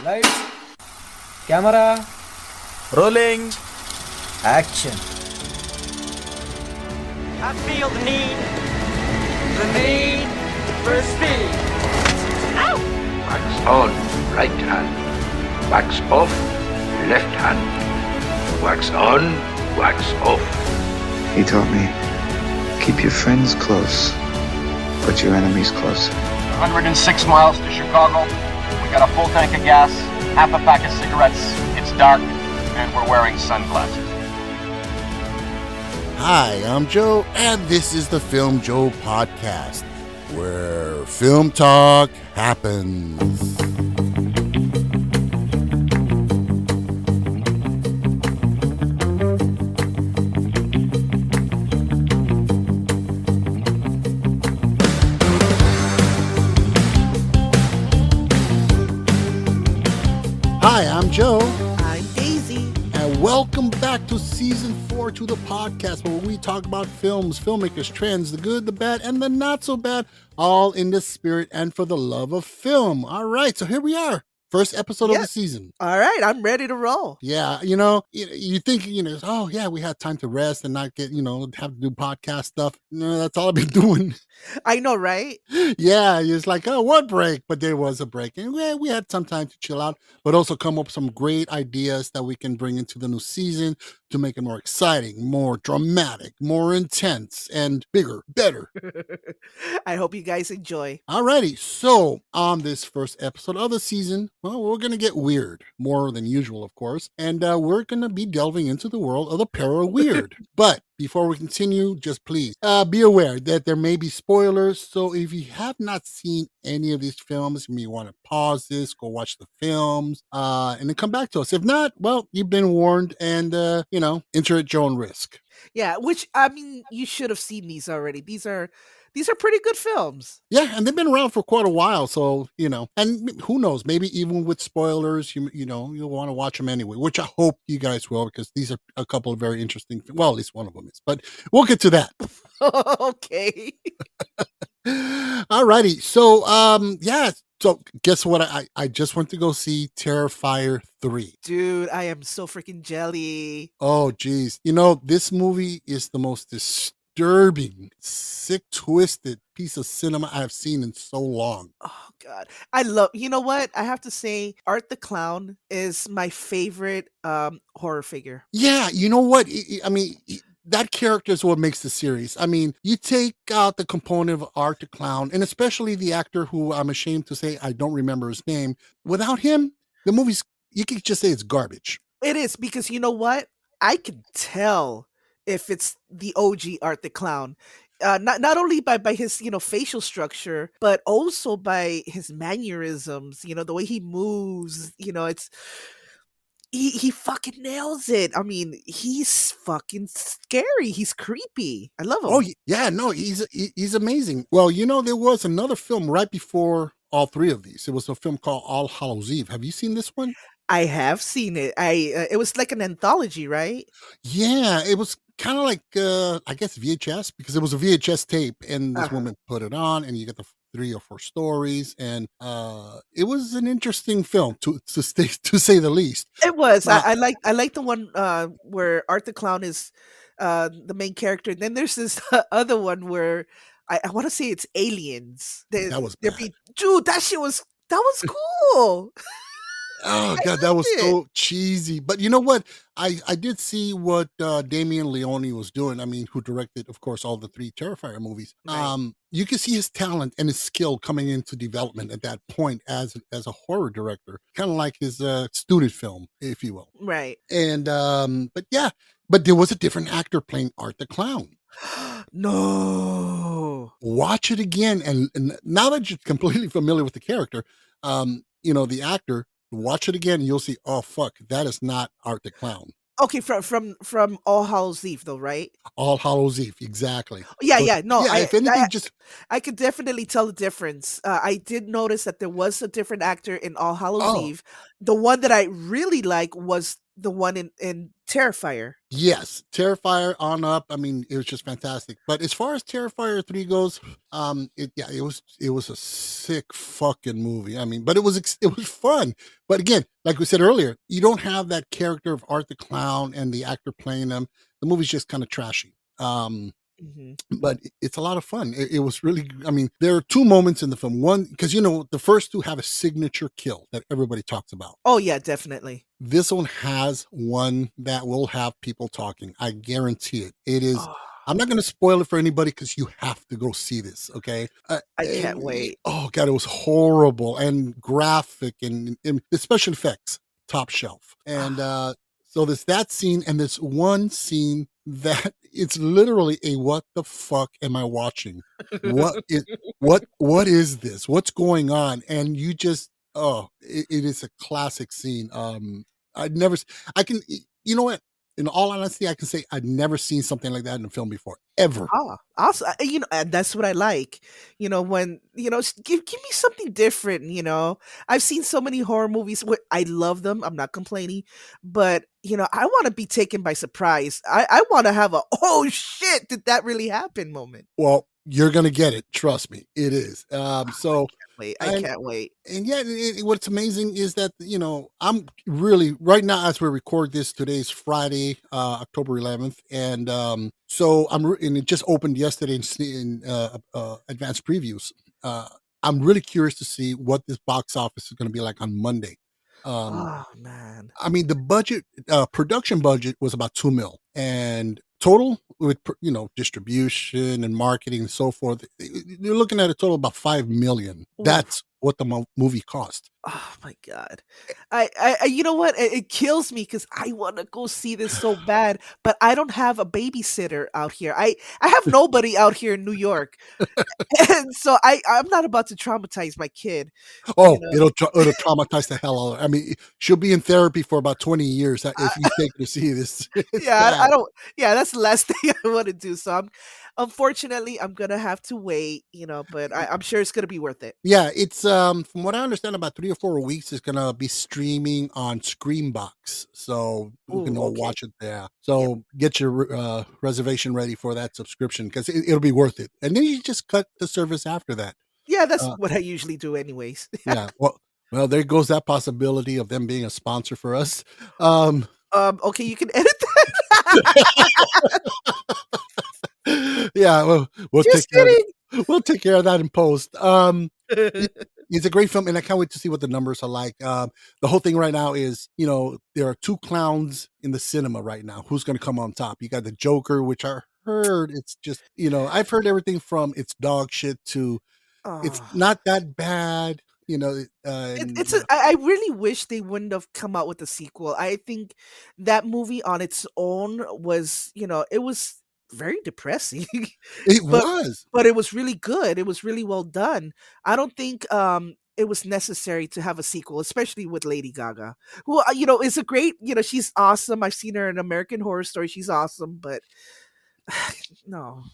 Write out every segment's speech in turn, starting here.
Lights, camera, Rolling. action. I feel the need for speed. Ow! Wax on, right hand. Wax off, left hand. Wax on, wax off. He taught me, keep your friends close, but your enemies closer. 106 miles to Chicago. We got a full tank of gas, half a pack of cigarettes. It's dark, and we're wearing sunglasses. Hi, I'm Joe, and this is the Filmjoe podcast, where film talk happens. Hi, I'm Joe. I'm Daisy. And welcome back to season 4 to the podcast where we talk about films, filmmakers, trends, the good, the bad, and the not so bad, all in the spirit and for the love of film. All right, so here we are. First episode of the season. All right, I'm ready to roll. Yeah, you think, oh yeah, we had time to rest and not get, have to do podcast stuff. No, that's all I've been doing. I know, right? Yeah, it's like, oh, what break? But there was a break. And we had some time to chill out, but also come up with some great ideas that we can bring into the new season to make it more exciting, more dramatic, more intense, and bigger, better. I hope you guys enjoy. Alrighty, so on this first episode of the season, well, we're going to get weird, more than usual, of course, and we're going to be delving into the world of the para-weird. But before we continue, just please be aware that there may be spoilers. So if you have not seen any of these films, you may want to pause this, go watch the films, and then come back to us. If not, well, you've been warned, and enter at your own risk. Yeah, which, I mean, you should have seen these already. These are pretty good films. Yeah, and they've been around for quite a while, so, and who knows, maybe even with spoilers, you'll want to watch them anyway, which I hope you guys will, because these are a couple of very interesting, well, at least one of them is, but we'll get to that. Okay. Alrighty, so, so guess what? I just went to go see Terrifier 3. Dude, I am so freaking jelly. Oh, geez. This movie is the most disturbing, sick, twisted piece of cinema I've seen in so long. Oh, God. You know what? I have to say, Art the Clown is my favorite horror figure. Yeah, you know what? That character is what makes the series. I mean, you take out the component of Art the Clown, and especially the actor who I'm ashamed to say I don't remember his name. Without him, the movie's, you could just say it's garbage. It is, because you know what? I can tell if it's the OG Art the Clown. Not only by his, facial structure, but also by his mannerisms, the way he moves, it's... He fucking nails it. I mean, he's fucking scary. He's creepy. I love him. Oh, yeah, no, he's amazing. Well, there was another film right before all three of these. It was a film called All Hallows Eve. Have you seen this one? I have seen it. It was like an anthology, right? Yeah, it was kind of like, I guess VHS, because it was a VHS tape, and this woman put it on, and you get the 3 or 4 stories, and it was an interesting film to say the least. It was. I like the one where Art the Clown is the main character. And then there's this other one where I want to say it's aliens. That was bad. Dude, that was cool. Oh God, that was so cheesy. But you know what? I did see what Damien Leone was doing. I mean, who directed, of course, all the 3 Terrifier movies. Right. You can see his talent and his skill coming into development at that point as a horror director, kind of like his student film, if you will. Right. And but there was a different actor playing Art the Clown. No. Watch it again, and now that you're completely familiar with the character, the actor. Watch it again and you'll see, oh fuck, that is not Art the Clown. Okay, from All Hallows Eve though, right? All Hallows Eve, exactly. Yeah, so, yeah. No, if anything, I could definitely tell the difference. I did notice that there was a different actor in All Hallows Eve. the one that I really like was the one in Terrifier. Yes, Terrifier on up. I mean, it was just fantastic. But as far as Terrifier 3 goes, it was a sick fucking movie. I mean, but it was fun. But again, like we said earlier, you don't have that character of Art the Clown and the actor playing them. The movie's just kind of trashy. Mhm. But it's a lot of fun. It was really, I mean, there are two moments in the film. One, because the first two have a signature kill that everybody talks about. Oh yeah, definitely. This one has one that will have people talking. I guarantee it. It is. Oh, I'm not going to spoil it for anybody because you have to go see this. Okay. I can't wait. Oh God, it was horrible and graphic and the special effects top shelf. And so there's that scene and there's one scene that it's literally a what the fuck am I watching? What is this? What's going on? And you just it is a classic scene. I'd never I can you know what? In all honesty, I can say I'd never seen something like that in a film before. Ever. Ah, also, and that's what I like. When give me something different. I've seen so many horror movies. I love them. I'm not complaining, but I want to be taken by surprise. I want to have a oh shit, did that really happen moment. Well, you're gonna get it. Trust me, it is. So I can't wait. and yeah, what's amazing is that I'm really right now as we record this. Today's Friday, October 11th, and so and it just opened yesterday in advanced previews. I'm really curious to see what this box office is going to be like on Monday. Oh man. I mean, the budget, production budget was about 2 mil, and total with distribution and marketing and so forth, you're looking at a total of about 5 million. Oof. That's what the movie cost. Oh my god. I you know what? It kills me because I want to go see this so bad, but I don't have a babysitter out here. I have nobody out here in New York. And so I'm not about to traumatize my kid. Oh, you know? it'll traumatize the hell out of her. I mean, she'll be in therapy for about 20 years if you take her to see this. It's Yeah, I bad. don't. Yeah, that's the last thing I want to do. So unfortunately, I'm gonna have to wait. But I'm sure it's gonna be worth it. Yeah, it's from what I understand, about 3 or 4 weeks it's gonna be streaming on Screambox, so you can Ooh, all okay. watch it there. So get your reservation ready for that subscription because it'll be worth it. And then you just cut the service after that. Yeah, that's Uh, what I usually do, anyways. yeah, well, there goes that possibility of them being a sponsor for us. Um, Okay, you can edit that. yeah, well, Just kidding. we'll take care of that in post. It's a great film, and I can't wait to see what the numbers are like. The whole thing right now is, there are two clowns in the cinema right now. Who's going to come on top? You got the Joker, which I heard it's just, I've heard everything from it's dog shit to it's Oh. not that bad. And I really wish they wouldn't have come out with a sequel. I think that movie on its own was, it was very depressing. it but was. but it was really good. It was really well done. I don't think it was necessary to have a sequel, especially with Lady Gaga, who is a great, she's awesome. I've seen her in American Horror Story. She's awesome, but no.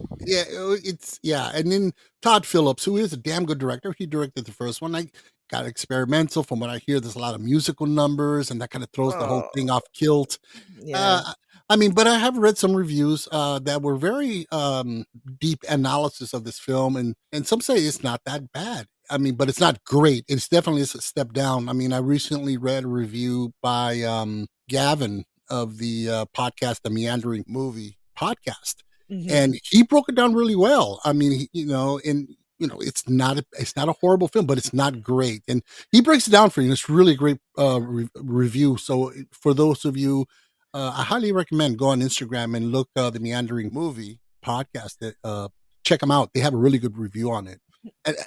Yeah, and then Todd Phillips, who is a damn good director, he directed the first one. I got experimental. From what I hear, there's a lot of musical numbers, and that kind of throws the whole Oh, thing off kilt. yeah. I mean, but I have read some reviews that were very deep analysis of this film, and some say it's not that bad. I mean, but it's not great. It's definitely a step down. I mean, I recently read a review by Gavin of the podcast, the Meandering Movie podcast, Mhm. and he broke it down really well. I mean, it's not a horrible film, but it's not great, and he breaks it down for you. It's really a great review. So for those of you, I highly recommend go on Instagram and look the Meandering Movie podcast. Check them out. They have a really good review on it,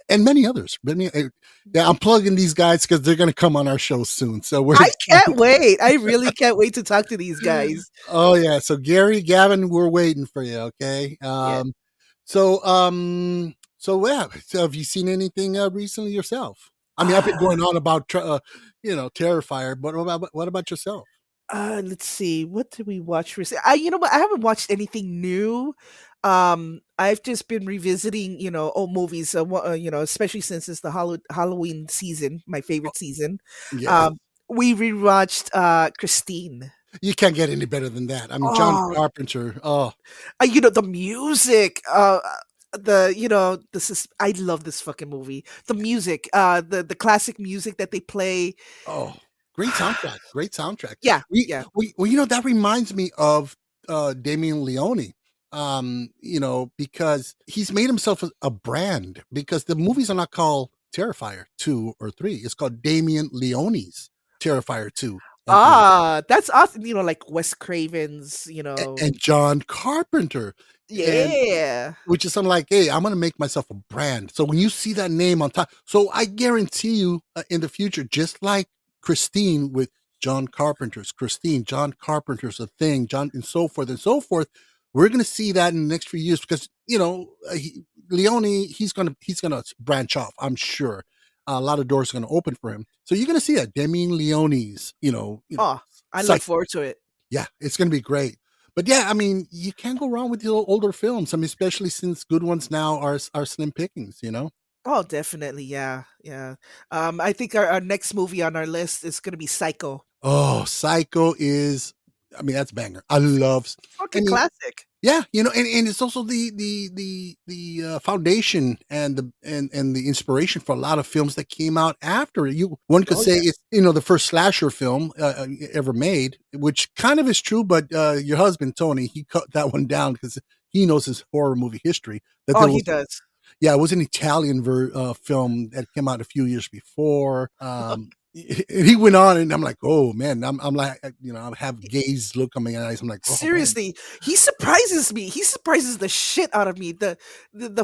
and many others. I'm plugging these guys because they're going to come on our show soon. So I can't wait. I really can't wait to talk to these guys. Oh yeah. So Gary, Gavin, we're waiting for you. Okay. Yeah. So yeah. So have you seen anything recently yourself? I mean, I've been going on about Terrifier, but what about yourself? Let's see. What did we watch recently? You know what? I haven't watched anything new. I've just been revisiting, old movies. Especially since it's the Halloween season, my favorite season. Yeah. We rewatched Christine. You can't get any better than that. I mean, John Oh, Carpenter. Oh, the music. This is I love this fucking movie. The music, the classic music that they play. oh, great soundtrack. Great soundtrack. Yeah, We, yeah. well, that reminds me of Damien Leone. Because he's made himself a brand, because the movies are not called Terrifier 2 or 3. It's called Damien Leone's Terrifier 2 and 3. That's awesome. Like Wes Craven's. And John Carpenter. And Yeah. which is something like, hey, I'm going to make myself a brand. So when you see that name on top, so I guarantee you in the future, just like Christine with John Carpenter's Christine, John Carpenter's A Thing, John, and so forth, we're going to see that in the next few years, because, Leone, he's going to branch off, I'm sure. A lot of doors are going to open for him. So you're going to see that Damien Leone's, Oh, I look forward to it. yeah, it's going to be great. But yeah, I mean, you can't go wrong with the older films. I mean, especially since good ones now are slim pickings, Oh, definitely. Yeah. Yeah. I think our next movie on our list is going to be Psycho. Oh, Psycho is, I mean, that's a banger. I love, Fucking classic. yeah, and it's also the foundation and the inspiration for a lot of films that came out after it. One could say it's the first slasher film ever made, which kind of is true. But your husband Tony, he cut that one down because he knows his horror movie history. He does. Yeah, it was an Italian film that came out a few years before. He went on, and I'm like, oh man, I'm like, I have gaze look on my eyes. I'm like, oh, seriously, man. He surprises me. He surprises the shit out of me. The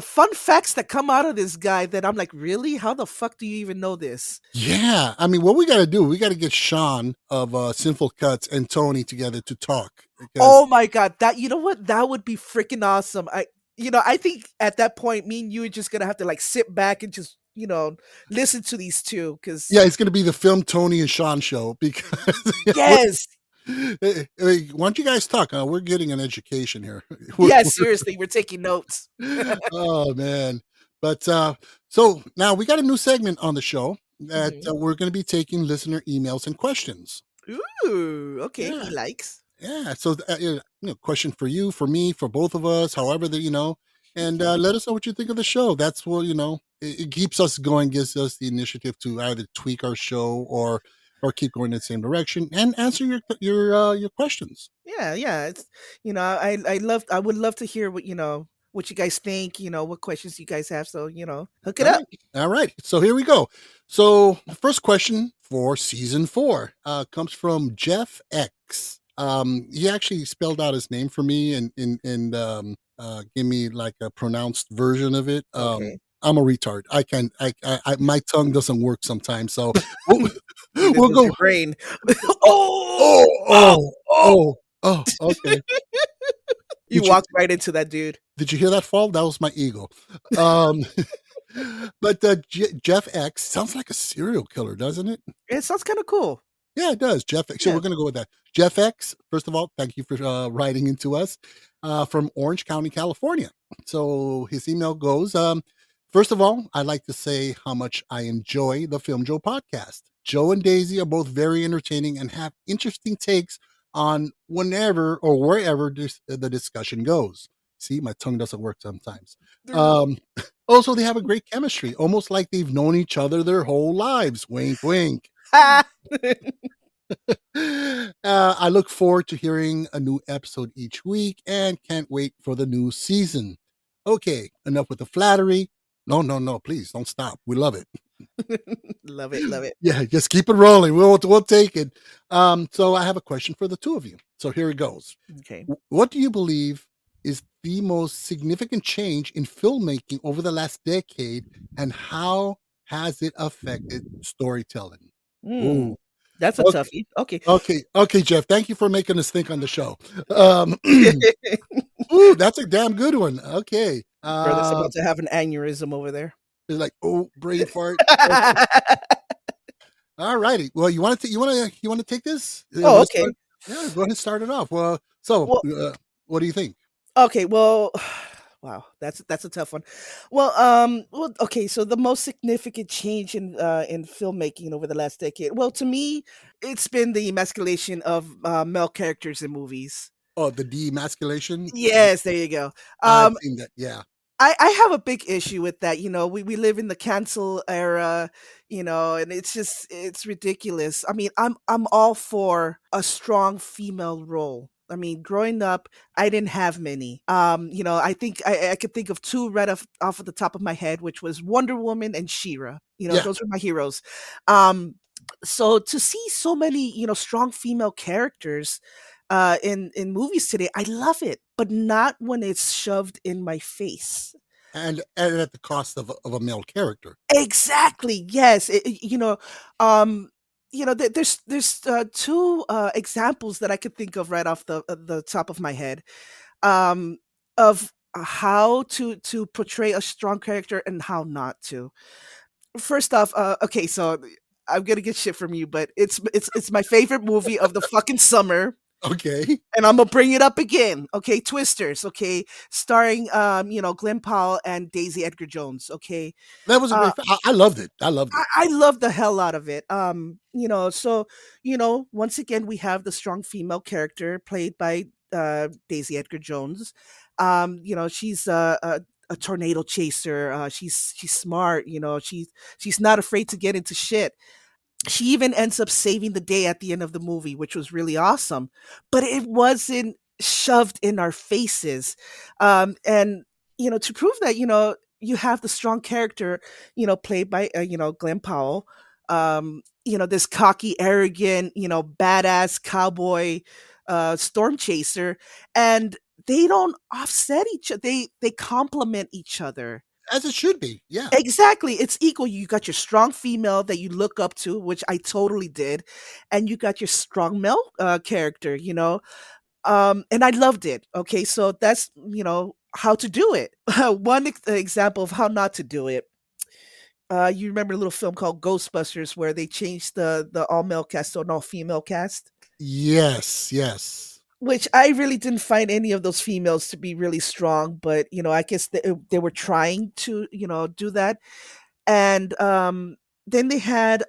fun facts that come out of this guy that I'm like, really? How the fuck do you even know this? Yeah, I mean, what we got to do, we got to get Sean of Sinful Cuts and Tony together to talk. Oh my god, that that would be freaking awesome. I think at that point, me and you are just gonna have to like sit back and just listen to these two, because it's going to be the Film Tony and Sean show, because yes. Hey, why don't you guys talk? We're getting an education here. Seriously, we're taking notes. Oh man. But so now we got a new segment on the show that we're going to be taking listener emails and questions. Ooh, okay. Yeah. He likes. Yeah, so question for you, for me, for both of us, however that and let us know what you think of the show. That's what it keeps us going, gives us the initiative to either tweak our show or keep going in the same direction and answer your questions. Yeah. It's I would love to hear what you guys think, what questions you guys have. So, hook it up. All right. So here we go. So the first question for season 4 comes from Jeff X. He actually spelled out his name for me and give me like a pronounced version of it. Okay. I'm a retard. My tongue doesn't work sometimes. So we'll go. Your brain. Okay. You walked right into that, dude. Did you hear that fall? That was my ego. But Jeff X sounds like a serial killer, doesn't it? It sounds kind of cool. Yeah, it does. Jeff X. So we're going to go with that. Jeff X, first of all, thank you for writing into us from Orange County, California. So his email goes, first of all, I'd like to say how much I enjoy the Filmjoe podcast. Joe and Daisy are both very entertaining and have interesting takes on whenever or wherever the discussion goes. See, my tongue doesn't work sometimes. Also, they have a great chemistry, almost like they've known each other their whole lives. Wink, wink. I look forward to hearing a new episode each week and can't wait for the new season. Okay, enough with the flattery. No, please don't stop. We love it. Love it. Yeah, just keep it rolling. We'll take it. So I have a question for the two of you. So here it goes. Okay. What do you believe is the most significant change in filmmaking over the last decade, and how has it affected storytelling? Ooh. That's a toughie. Okay, Jeff. Thank you for making us think on the show. Ooh, that's a damn good one. Okay. Brother's about to have an aneurysm over there. It's like, brain fart. All righty. Well, you want to take this? Oh, okay. Yeah, go ahead and start it off. Well, so what do you think? Okay. Well, Wow, that's a tough one. Well, okay. So the most significant change in filmmaking over the last decade. Well, to me, it's been the emasculation of male characters in movies. Oh, the demasculation. Yes, there you go. I've Um, seen that. Yeah. I have a big issue with that. We live in the cancel era, and it's ridiculous. I mean, I'm all for a strong female role. I mean, growing up, I didn't have many. I think I could think of two right off of the top of my head, which was Wonder Woman and She-Ra. Yeah. Those were my heroes. So to see so many, strong female characters in movies today, I love it, but not when it's shoved in my face. And at the cost of a male character. Exactly. Yes. There's two examples that I could think of right off the top of my head, of how to portray a strong character and how not to. First off, okay, so I'm gonna get shit from you, but it's my favorite movie of the fucking summer. Okay. And I'm gonna bring it up again. Okay, Twisters. Okay, starring Glenn Powell and Daisy Edgar Jones. Okay, That was a great I loved it. I loved it. I love the hell out of it. So once again we have the strong female character played by Daisy Edgar Jones. She's a tornado chaser. She's smart. She's not afraid to get into shit. She even ends up saving the day at the end of the movie, which was really awesome. But it wasn't shoved in our faces. And to prove that, you have the strong character, played by Glenn Powell. This cocky, arrogant, badass cowboy storm chaser, and they don't offset each other. They complement each other. As it should be. Yeah. Exactly. It's equal. You got your strong female that you look up to, which I totally did. And you got your strong male character, and I loved it. Okay. So that's, how to do it. One example of how not to do it. You remember a little film called Ghostbusters where they changed the all male cast to an all female cast? Yes. Yes. Which I really didn't find any of those females to be really strong, but I guess they were trying to do that. And then they had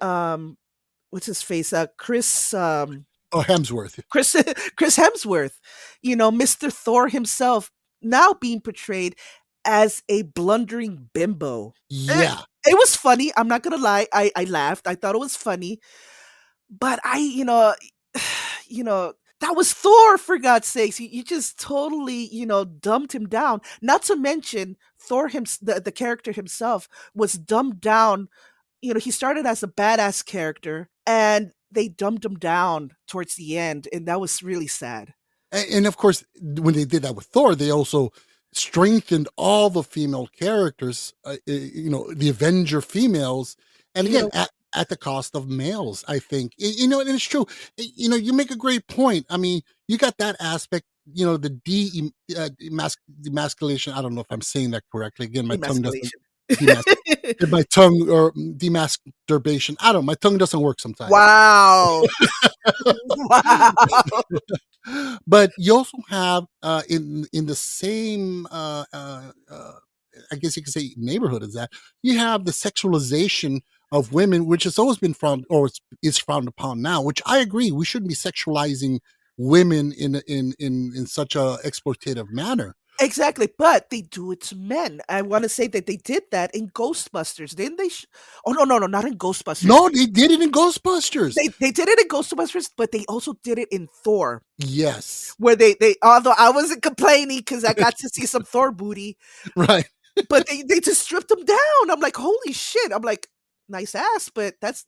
what's his face, Chris Hemsworth. Chris Hemsworth, Mr. Thor himself, now being portrayed as a blundering bimbo. Yeah. It was funny. I'm not gonna lie. I laughed. I thought it was funny, but that was Thor, for God's sakes. You just totally, dumbed him down. Not to mention Thor, the character himself, was dumbed down. He started as a badass character, and they dumbed him down towards the end, and that was really sad. And of course, when they did that with Thor, they also strengthened all the female characters, the Avenger females. And again, at the cost of males, I think. And it's true. You make a great point. I mean, you got that aspect, the demasculation. I don't know if I'm saying that correctly. Again, my tongue doesn't. My tongue or demasturbation. My tongue doesn't work sometimes. Wow. Wow. But you also have in the same I guess you could say neighborhood as that, you have the sexualization of women, which has always been frowned or is frowned upon now, which I agree. We shouldn't be sexualizing women in such a exploitative manner. Exactly, but they do it to men. I want to say that they did that in Ghostbusters, didn't they? Oh no, not in Ghostbusters. No, they did it in Ghostbusters. They did it in Ghostbusters, but they also did it in Thor. Yes, where they although I wasn't complaining because I got to see some Thor booty, right? But they just stripped them down. I'm like, holy shit! I'm like, nice ass, but that's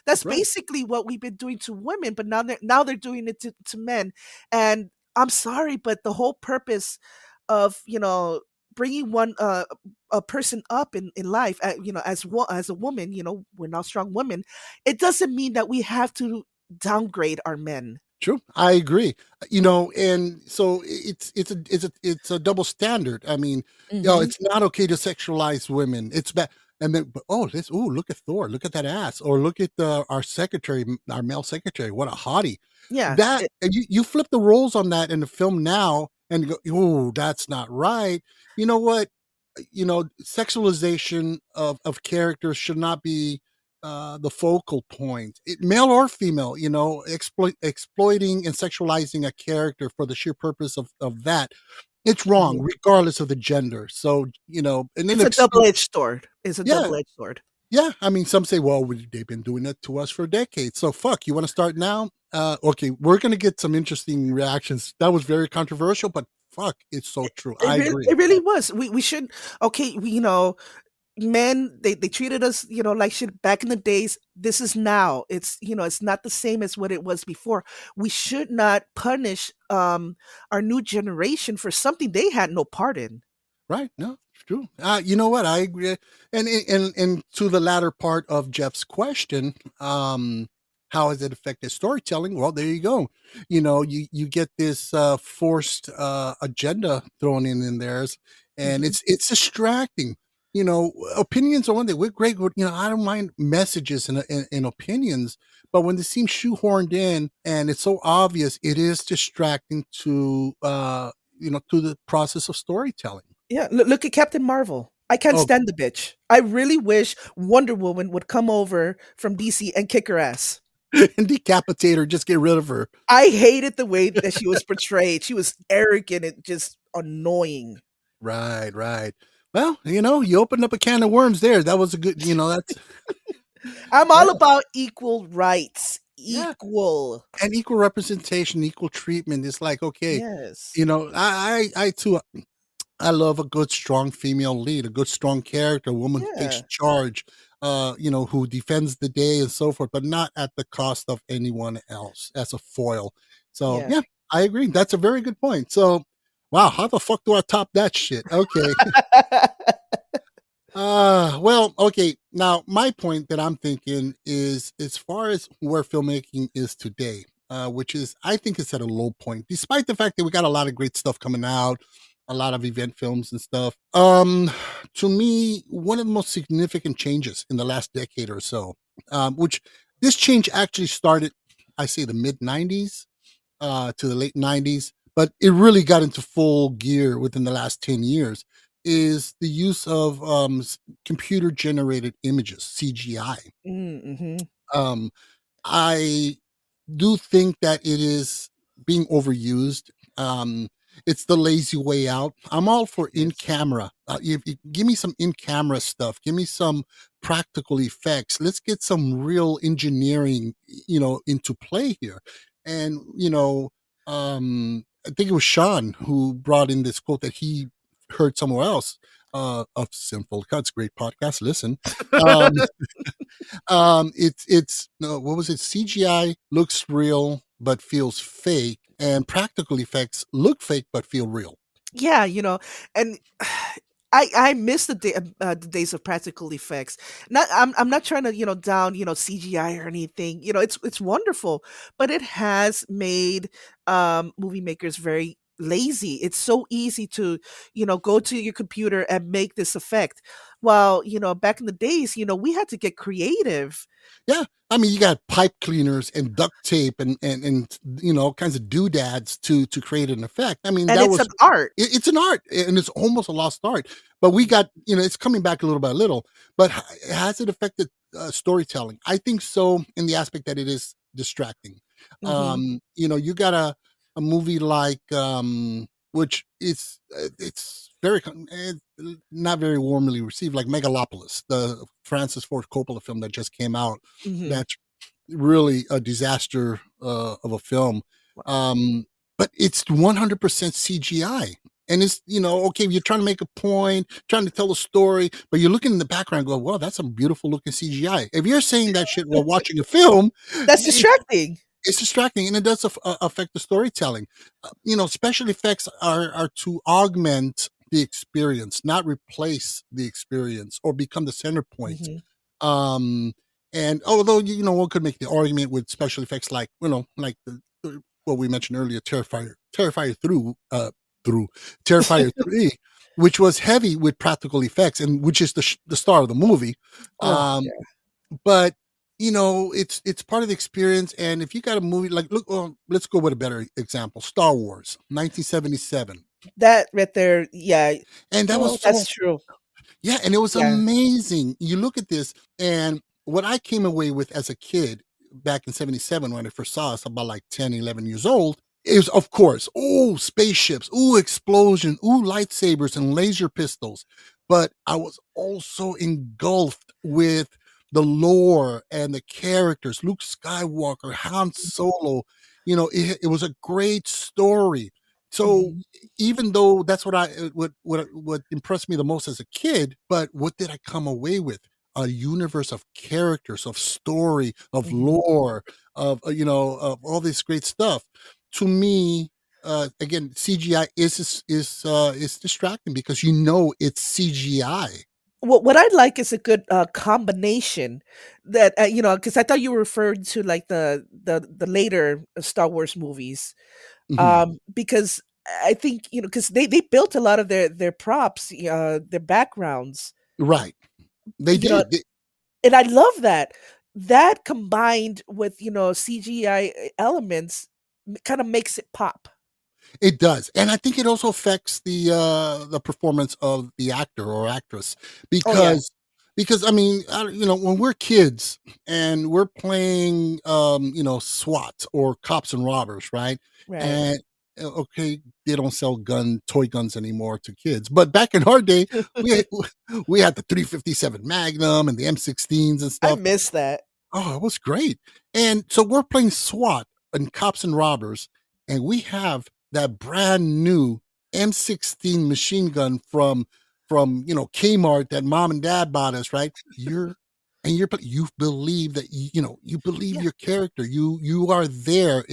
that's right. Basically what we've been doing to women, but now they're doing it to men, and I'm sorry, but the whole purpose of bringing a person up in life, as a woman, we're now strong women. It doesn't mean that we have to downgrade our men. True, I agree. And so it's a double standard. I mean, it's not okay to sexualize women. It's bad. And then, look at Thor. Look at that ass. Or look at our secretary, our male secretary. What a hottie. Yeah. That you flip the roles on that in the film now, and go, oh, that's not right. You know what? Sexualization of characters should not be the focal point, male or female. Exploiting and sexualizing a character for the sheer purpose of that. It's wrong, regardless of the gender. So, and then It's a double-edged sword. It's a Yeah. double-edged sword. Yeah, I mean, some say, well, they've been doing it to us for decades. So, fuck, you want to start now? Okay, we're going to get some interesting reactions. That was very controversial, but fuck, it's so true. I agree. It really was. We should, okay, men, they treated us, like shit back in the days. This is now. It's, it's not the same as what it was before. We should not punish our new generation for something they had no part in. Right. No, it's true. You know what? I agree. And to the latter part of Jeff's question, how has it affected storytelling? Well, there you go. You get this forced agenda thrown in theirs, and it's distracting. Opinions are one thing. We're great. I don't mind messages and opinions, but when they seem shoehorned in and it's so obvious, it is distracting to to the process of storytelling. Yeah, look at Captain Marvel. I can't stand the bitch. I really wish Wonder Woman would come over from DC and kick her ass. And decapitate her, just get rid of her. I hated the way that she was portrayed. She was arrogant and just annoying. Right. Well, you opened up a can of worms there. That was a good, that's... I'm all about equal rights. Equal. And equal representation, equal treatment. It's like, okay. Yes. I too... I love a good, strong female lead, a good, strong character, a woman who takes charge, who defends the day and so forth, but not at the cost of anyone else as a foil. So, yeah, I agree. That's a very good point. So, wow, how the fuck do I top that shit? Okay. Well, okay. Now, my point that I'm thinking is as far as where filmmaking is today, which is, I think it's at a low point, despite the fact that we got a lot of great stuff coming out, a lot of event films and stuff. To me, one of the most significant changes in the last decade or so, which this change actually started, I say the mid 90s to the late 90s, but it really got into full gear within the last 10 years, is the use of computer generated images, CGI. I do think that it is being overused. It's the lazy way out. I'm all for in-camera. If you give me some in-camera stuff, give me some practical effects. Let's get some real engineering, into play here. And, I think it was Sean who brought in this quote that he heard somewhere else of Sinful Cuts. Great podcast. Listen. It's what was it? CGI looks real but feels fake, and practical effects look fake but feel real. Yeah, and I miss the days of practical effects. I'm not trying to down CGI or anything. It's wonderful, but it has made movie makers very lazy. It's so easy to go to your computer and make this effect. While back in the days, we had to get creative. Yeah, I mean, you got pipe cleaners and duct tape and all kinds of doodads to create an effect. I mean, and it's an art. It's an art, and it's almost a lost art. But we got it's coming back a little by little. But has it affected storytelling? I think so, in the aspect that it is distracting. You got a movie like which is it's very not very warmly received, like Megalopolis, the Francis Ford Coppola film that just came out. That's really a disaster of a film. But it's 100% CGI. And it's, okay, you're trying to make a point, trying to tell a story, but you're looking in the background and go, well, that's some beautiful looking CGI. If you're saying that shit while watching a film, that's distracting. It's distracting, and it does affect the storytelling. Special effects are to augment the experience, not replace the experience or become the center point. And although, one could make the argument with special effects like, like what we mentioned earlier, Terrifier 3, which was heavy with practical effects and which is the star of the movie. But, it's part of the experience. And if you got a movie like, look, let's go with a better example, Star Wars, 1977. That right there, yeah. And that was that's true. Yeah, and it was Yeah. amazing. You look at this, and what I came away with as a kid back in 77 when I first saw us, about like 10, 11 years old, is, of course, spaceships, explosions, lightsabers and laser pistols. But I was also engulfed with the lore and the characters, Luke Skywalker, Han Solo. It was a great story. So even though that's what impressed me the most as a kid, but what did I come away with? A universe of characters, of story, of lore, of all this great stuff. To me, again, CGI is distracting because it's CGI. What I'd like is a good combination that because I thought you were referring to like the later Star Wars movies, because I think because they built a lot of their props, their backgrounds, right? They did, and I love that combined with CGI elements kind of makes it pop. It does, and I think it also affects the performance of the actor or actress because I mean, when we're kids and we're playing SWAT or cops and robbers, right? Right. And okay, they don't sell toy guns anymore to kids, but back in our day, we had the 357 Magnum and the M16s and stuff. I miss that. Oh, it was great. And so we're playing SWAT and cops and robbers, and we have that brand new M16 machine gun from Kmart that mom and dad bought us, right? You believe that you believe your character. You are there.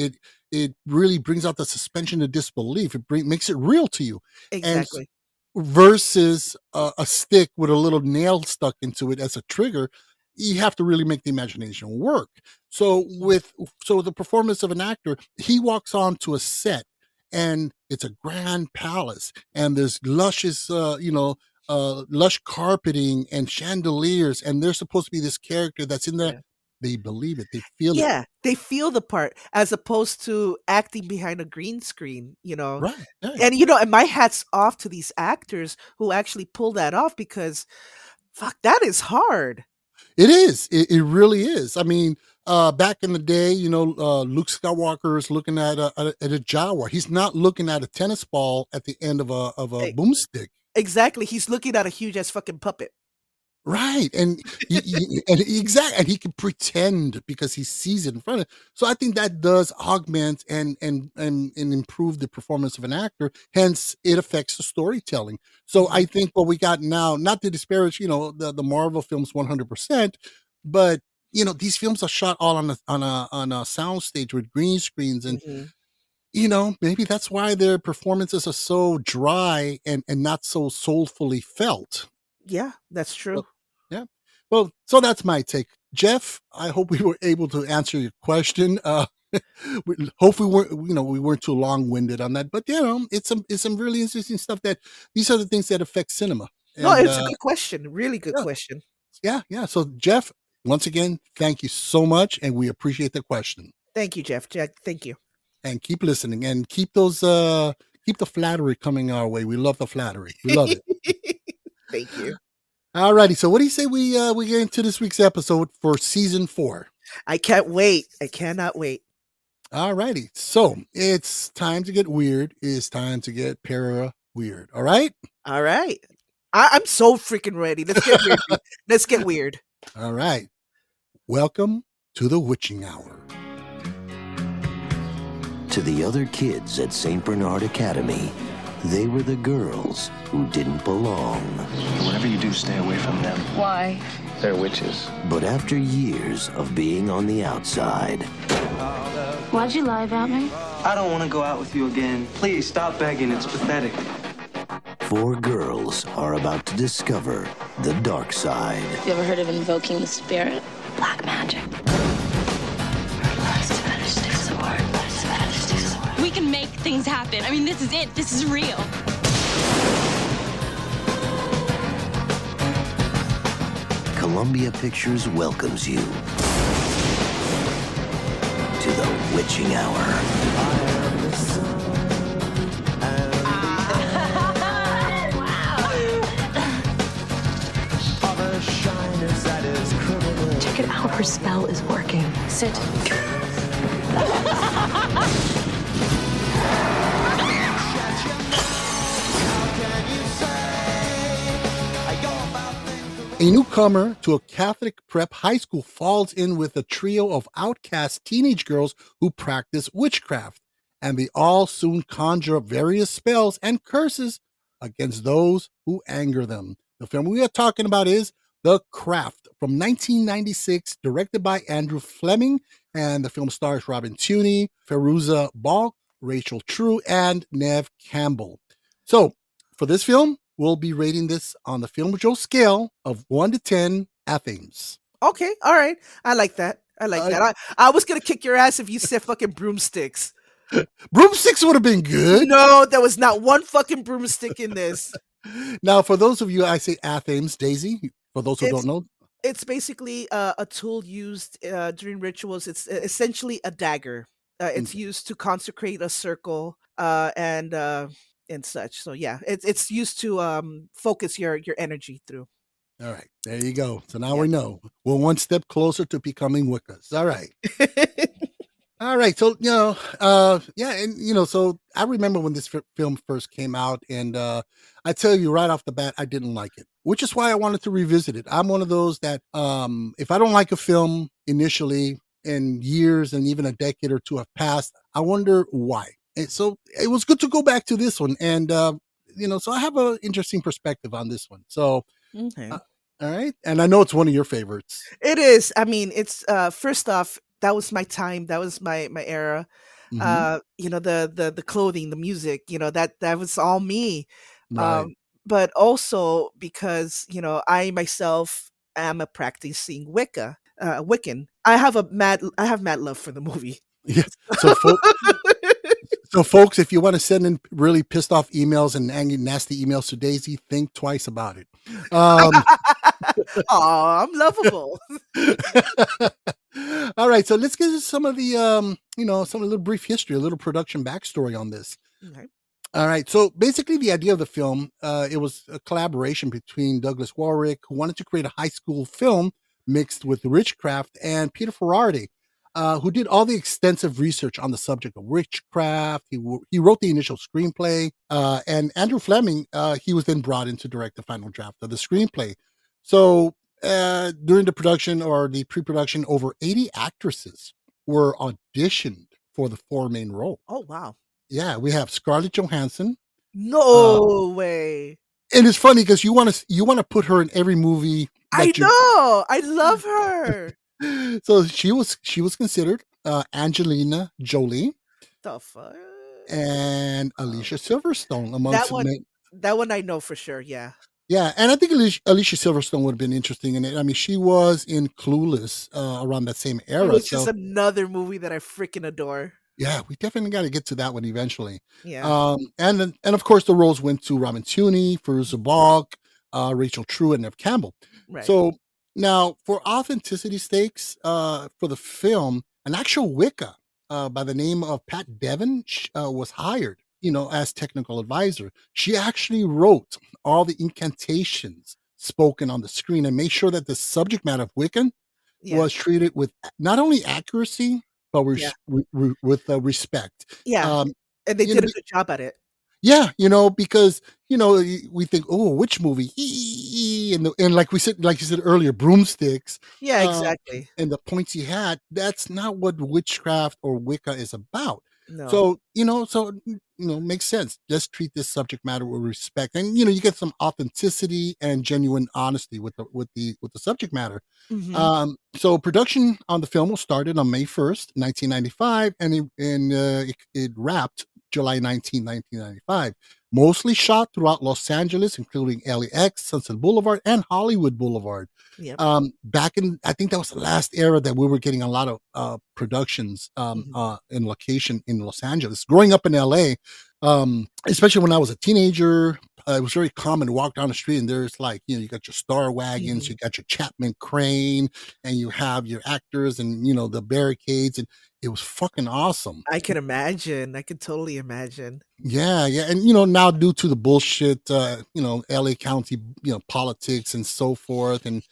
It really brings out the suspension of disbelief. It makes it real to you. Exactly. And versus a stick with a little nail stuck into it as a trigger, you have to really make the imagination work. So the performance of an actor, he walks onto a set and it's a grand palace and there's luscious, lush carpeting and chandeliers, and they're supposed to be this character that's in there. Yeah. They believe it. They feel it. Yeah, they feel the part as opposed to acting behind a green screen, Right. And and my hat's off to these actors who actually pull that off because, fuck, that is hard. It is. It really is. I mean, back in the day, Luke Skywalker is looking at a Jawa. He's not looking at a tennis ball at the end of a boomstick. Exactly. He's looking at a huge ass fucking puppet. Right. And and he can pretend because he sees it in front of him. So I think that does augment and improve the performance of an actor. Hence, it affects the storytelling. So I think what we got now, not to disparage, the Marvel films 100%, but these films are shot all on a sound stage with green screens, and maybe that's why their performances are so dry and not so soulfully felt. Yeah, that's true. Yeah. Well, so that's my take. Jeff, I hope we were able to answer your question. Hopefully we weren't too long-winded on that, but it's some really interesting stuff these are the things that affect cinema. No, it's a good question. Really good question. Yeah. So Jeff, once again, thank you so much, and we appreciate the question. Thank you, Jeff. Jack, thank you. And keep listening, and keep the flattery coming our way. We love the flattery. We love it. Thank you. All righty. So what do you say we get into this week's episode for season 4? I can't wait. I cannot wait. All righty. So it's time to get weird. It's time to get weird. All right? All right. I'm so freaking ready. Let's get weird. Let's get weird. All right. Welcome to the witching hour. To the other kids at St. Bernard Academy, they were the girls who didn't belong. Whatever you do, stay away from them. Why? They're witches. But after years of being on the outside... Why'd you lie about me? I don't want to go out with you again. Please, stop begging. It's pathetic. 4 girls are about to discover the dark side. You ever heard of invoking the spirit? Black magic. We can make things happen. I mean, this is it. This is real. Columbia Pictures welcomes you the witching hour. Check it out. Her spell is working. Sit. A newcomer to a Catholic prep high school falls in with a trio of outcast teenage girls who practice witchcraft, and they all soon conjure up various spells and curses against those who anger them. The film we are talking about is The Craft from 1996, directed by Andrew Fleming, and the film stars Robin Tunney, Fairuza Balk, Rachel True, and Neve Campbell. So, for this film, we'll be rating this on the Filmjoe scale of 1 to 10 Athems. Okay, all right. I like that. I was going to kick your ass if you said fucking broomsticks. Broomsticks would have been good. No, there was not one fucking broomstick in this. Now, for those of you, I say Athems, Daisy, for those who don't know. It's basically a tool used during rituals. It's essentially a dagger. It's used to consecrate a circle and such. So yeah, it's used to focus your energy through. All right, there you go. So now we know we're one step closer to becoming Wiccas. All right. All right. So, so I remember when this film first came out, and I tell you right off the bat, I didn't like it, which is why I wanted to revisit it. I'm one of those that if I don't like a film initially, and years and even a decade or two have passed, I wonder why. And so it was good to go back to this one. And, so I have an interesting perspective on this one. So, okay. All right. And I know it's one of your favorites. It is. I mean, it's first off, that was my time. That was my era. Mm-hmm. The clothing, the music, that was all me. Right. But also because, I myself am a practicing Wiccan. I have mad love for the movie. Yeah. So folks, if you want to send in really pissed off emails and angry, nasty emails to Daisy, think twice about it. Oh, I'm lovable. All right, so let's get into some of the, some little brief history, a little production backstory on this. Okay. All right, so basically the idea of the film, it was a collaboration between Douglas Warwick, who wanted to create a high school film mixed with witchcraft, and Peter Ferrardi, who did all the extensive research on the subject of witchcraft. He wrote the initial screenplay, and Andrew Fleming, he was then brought in to direct the final draft of the screenplay. So during the production or the pre-production, over 80 actresses were auditioned for the 4 main roles. Oh, wow. Yeah, we have Scarlett Johansson. No way. And it's funny because you want to put her in every movie. I know. I love her. So she was considered Angelina Jolie. The fuck? And Alicia Silverstone amongst that one I know for sure. Yeah. Yeah, and I think Alicia Silverstone would have been interesting in it. I mean, she was in Clueless around that same era. Which is another movie that I freaking adore. Yeah, we definitely got to get to that one eventually. Yeah. And of course the roles went to Robin Tunney, Fairuza Balk, Rachel True, and Neve Campbell. Right. So now for authenticity stakes for the film, an actual Wicca by the name of Pat Devon was hired, as technical advisor. She actually wrote all the incantations spoken on the screen and made sure that the subject matter of Wiccan was treated with not only accuracy, but with respect. Yeah. And they did a good job at it. Yeah, because we think, oh, which movie? And like you said earlier, broomsticks. Yeah, exactly. And the points he had, that's not what witchcraft or Wicca is about. No. So, makes sense. Just treat this subject matter with respect. And, you get some authenticity and genuine honesty with the subject matter. Mm-hmm. So production on the film was started on May 1st, 1995, and it wrapped July 19, 1995. Mostly shot throughout Los Angeles, including LAX, Sunset Boulevard, and Hollywood Boulevard. Yep. Back in, I think that was the last era that we were getting a lot of productions in location in Los Angeles. Growing up in LA, especially when I was a teenager, it was very common to walk down the street and there's like, you got your Star Wagons, you got your Chapman Crane, and you have your actors and, the barricades. And it was fucking awesome. I can imagine. I can totally imagine. Yeah. And, now due to the bullshit, LA County, politics and so forth and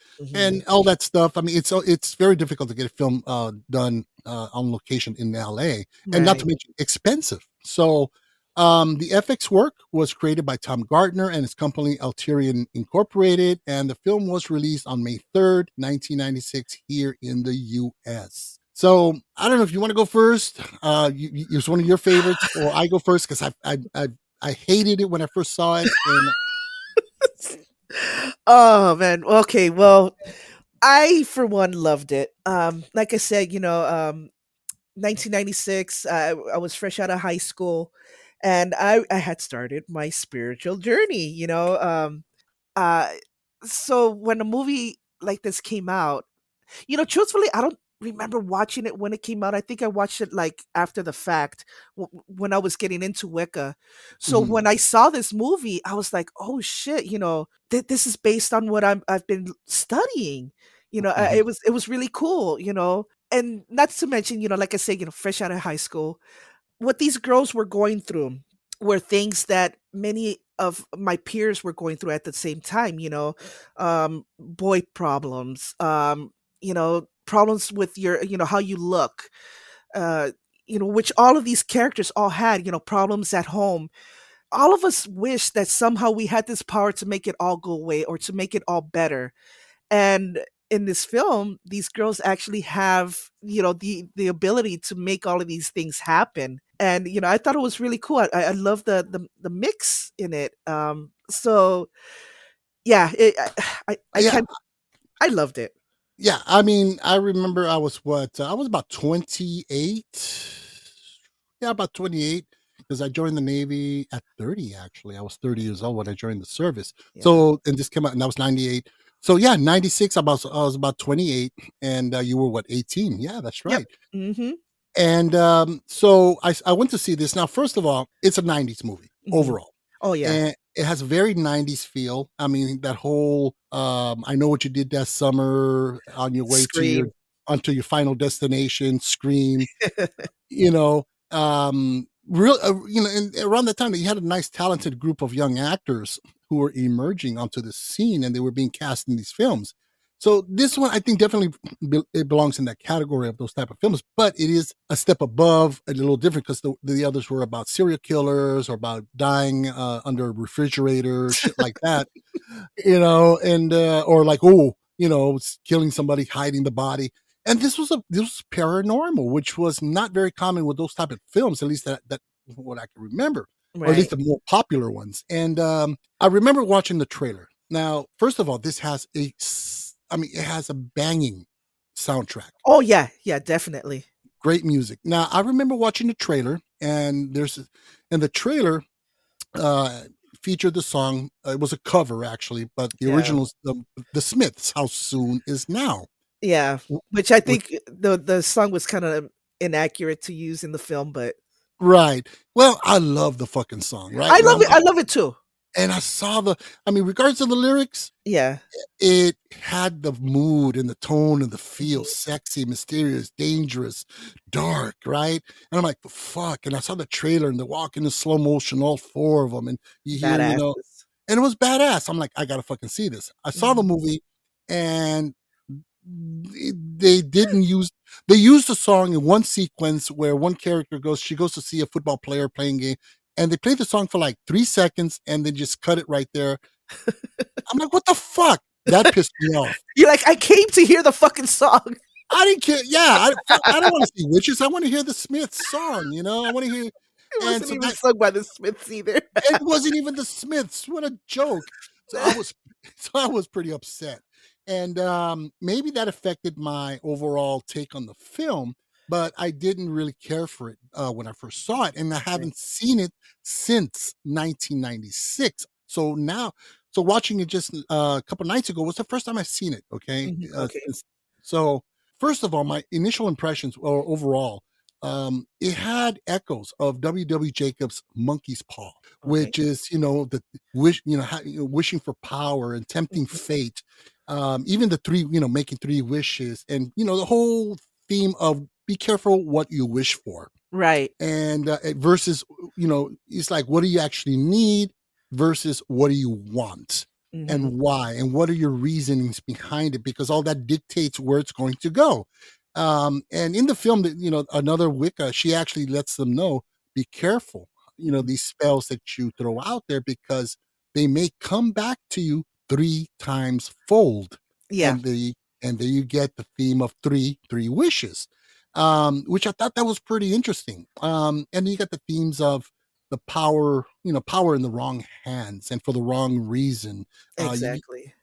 all that stuff. I mean, it's very difficult to get a film done on location in LA and not to mention expensive. So the FX work was created by Tom Gardner and his company Alterian Incorporated, and the film was released on May 3rd, 1996 here in the U.S. So I don't know if you want to go first. It's one of your favorites, or I go first because I hated it when I first saw it. And... Oh man. Okay. Well, I for one loved it. Like I said, 1996. I was fresh out of high school, and I had started my spiritual journey. So when a movie like this came out, truthfully, I don't remember watching it when it came out. I think I watched it like after the fact when I was getting into Wicca. So when I saw this movie, I was like, oh shit, this is based on what I've been studying. It was really cool, and not to mention, like I said, fresh out of high school, what these girls were going through were things that many of my peers were going through at the same time, boy problems, problems with your, how you look, which all of these characters all had, problems at home. All of us wish that somehow we had this power to make it all go away or to make it all better. And in this film, these girls actually have, the ability to make all of these things happen. And, I thought it was really cool. I love the mix in it. So yeah, I loved it. Yeah, I mean, I remember I was about 28. Yeah, about 28, because I joined the Navy at 30, actually. I was 30 years old when I joined the service. Yeah. So, and this came out, and that was 98. So, yeah, 96, I was about 28, and you were, 18? Yeah, that's right. Yep. Mm-hmm. And so I went to see this. Now, first of all, it's a 90s movie overall. Oh, yeah. And it has a very 90s feel. I mean, that whole I Know What You Did That Summer, on your way Scream. onto your final destination, Scream. Real, and around that time, you had a nice, talented group of young actors who were emerging onto the scene, and they were being cast in these films. So this one, I think, definitely it belongs in that category of those type of films, but it is a step above, a little different, because the others were about serial killers or about dying under a refrigerator, shit like that, and or like, killing somebody, hiding the body. And this was paranormal, which was not very common with those type of films, at least that what I can remember, or at least the more popular ones. And I remember watching the trailer. Now, first of all, this has it has a banging soundtrack. Oh, yeah. Yeah, definitely. Great music. Now, I remember watching the trailer, and the trailer featured the song. It was a cover, actually, but the original, the Smiths, How Soon Is Now. Yeah, which I think the song was kind of inaccurate to use in the film, but... Right. Well, I love the fucking song, right? I love it. I love it, too. And I saw regardless of the lyrics, it had the mood and the tone and the feel, sexy, mysterious, dangerous, dark, right? And I'm like, fuck. And I saw the trailer, and they're walking in slow motion, all four of them, and you hear, and it was badass. I'm like, I gotta fucking see this. I saw the movie, and they used the song in one sequence where one character she goes to see a football player playing game. And they played the song for like 3 seconds, and then just cut it right there. I'm like, what the fuck? That pissed me off. You're like, I came to hear the fucking song. I didn't care. Yeah, I don't want to see witches. I want to hear the Smiths song, I want to hear. It wasn't even sung by the Smiths either. It wasn't even the Smiths. What a joke. So I was pretty upset. And maybe that affected my overall take on the film. But I didn't really care for it when I first saw it, and I haven't seen it since 1996. So watching it just a couple nights ago was the first time I've seen it. Okay. So first of all, my initial impressions, or overall, it had echoes of W. Jacobs' Monkey's Paw, which is, the wish, wishing for power and tempting fate. Even the three, making three wishes, and the whole theme of be careful what you wish for. Right. And versus, it's like, what do you actually need versus what do you want? And why, and what are your reasonings behind it? Because all that dictates where it's going to go. And in the film, another Wicca, she actually lets them know, be careful, these spells that you throw out there, because they may come back to you 3 times fold. Yeah. And then you get the theme of three wishes, which I thought that was pretty interesting. And then you got the themes of the power, power in the wrong hands and for the wrong reason. Exactly.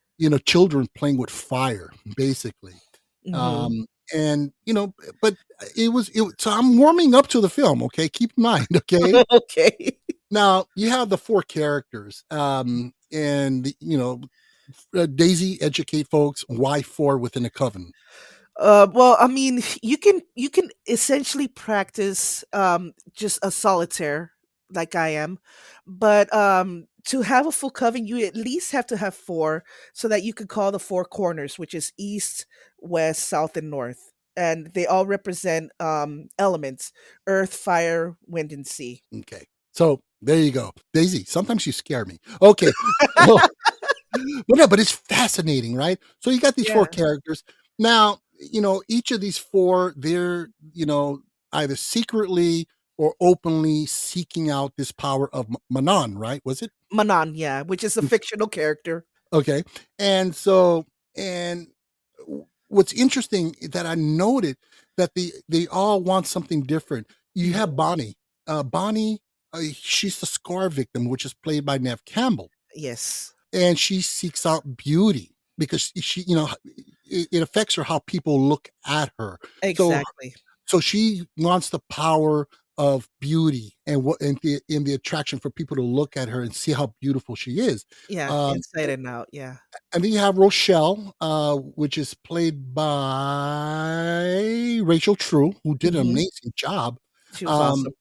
Children playing with fire, basically. And but so I'm warming up to the film. Okay, keep in mind. Okay. Okay. Now you have the 4 characters, and Daisy, educate folks. Why 4 within a coven? Well, I mean, you can essentially practice just a solitaire like I am, but to have a full coven, you at least have to have 4, so that you could call the 4 corners, which is east, west, south, and north, and they all represent elements: earth, fire, wind, and sea. Okay, so there you go, Daisy. Sometimes you scare me. Okay. Well, no, but it's fascinating, right? So you got these 4 characters. Now, each of these 4, they're, either secretly or openly seeking out this power of Manon, right? Was it? Manon, yeah, which is a fictional character. Okay. And so, what's interesting is that I noted that they all want something different. You have Bonnie. Bonnie, she's the scar victim, which is played by Neve Campbell. Yes. And she seeks out beauty because she, it affects her how people look at her. Exactly. So she wants the power of beauty and the attraction for people to look at her and see how beautiful she is. Yeah, inside and out. Yeah. And then you have Rochelle, which is played by Rachel True, who did an amazing job. She was awesome.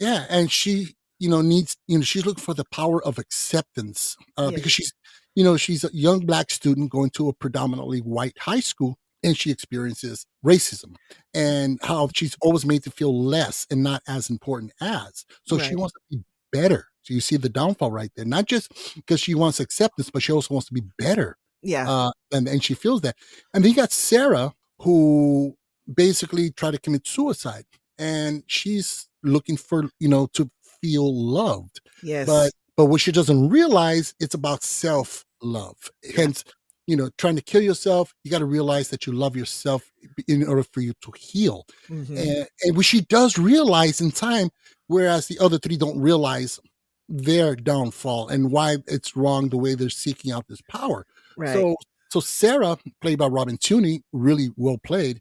Yeah, and she, needs, she's looking for the power of acceptance because she's a young Black student going to a predominantly white high school, and she experiences racism and how she's always made to feel less and not as important as. So she wants to be better. So you see the downfall right there, not just because she wants acceptance, but she also wants to be better. Yeah. And she feels that. And then you got Sarah, who basically tried to commit suicide, and she's looking for, to feel loved. Yes. But what she doesn't realize, it's about self-love. Hence, trying to kill yourself, you got to realize that you love yourself in order for you to heal. And what she does realize in time, whereas the other 3 don't realize their downfall and why it's wrong the way they're seeking out this power. Right. So Sarah, played by Robin Tunney, really well played.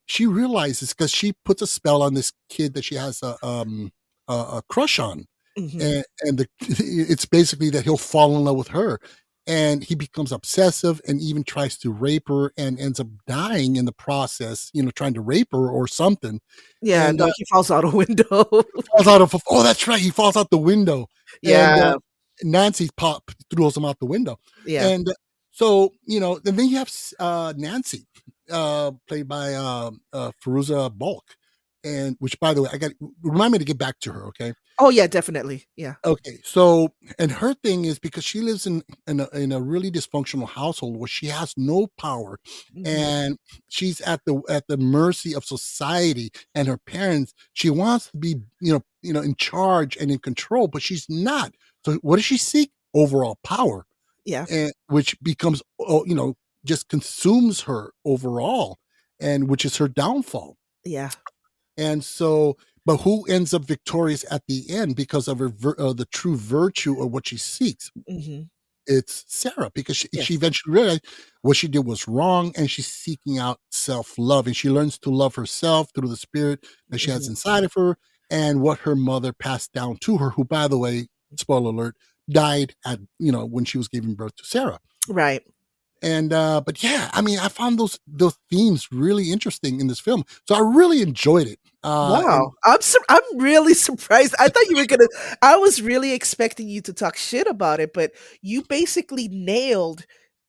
She realizes, because she puts a spell on this kid that she has a crush on. And it's basically that he'll fall in love with her, and he becomes obsessive and even tries to rape her and ends up dying in the process, trying to rape her or something. Yeah, and he falls out a window. Oh, that's right. He falls out the window. Yeah. And Nancy throws him out the window. Yeah. And so, and then you have Nancy, played by Fairuza Balk. And which, by the way, remind me to get back to her. Okay. Oh yeah, definitely. Yeah. Okay. So, and her thing is because she lives in a really dysfunctional household where she has no power, and she's at the mercy of society and her parents. She wants to be, in charge and in control, but she's not. So, what does she seek? Overall power. Yeah. And which becomes, just consumes her overall, and which is her downfall. Yeah. And so, but who ends up victorious at the end because of her the true virtue of what she seeks? It's Sarah, because she eventually realized what she did was wrong, and she's seeking out self-love, and she learns to love herself through the spirit that she has inside of her, and what her mother passed down to her, who, by the way, spoiler alert, died at when she was giving birth to Sarah. Right. And but yeah, I mean, I found those themes really interesting in this film, so I really enjoyed it. And Wow, I'm really surprised. I thought you were gonna. I was really expecting you to talk shit about it, but you basically nailed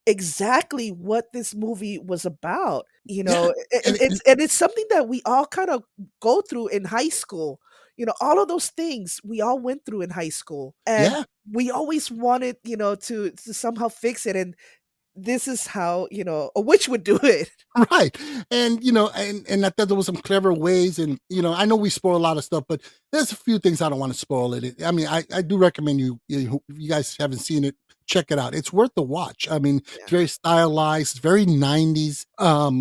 exactly what this movie was about. You yeah, know, and, it's something that we all kind of go through in high school. You know, all of those things we all went through in high school, and yeah, we always wanted, to somehow fix it. And this is how, a witch would do it. right. And and I thought there was some clever ways, and I know we spoil a lot of stuff, but there's a few things I don't want to spoil it. I mean, I do recommend if you guys haven't seen it, check it out. It's worth the watch. I mean, it's very stylized, it's very 90s,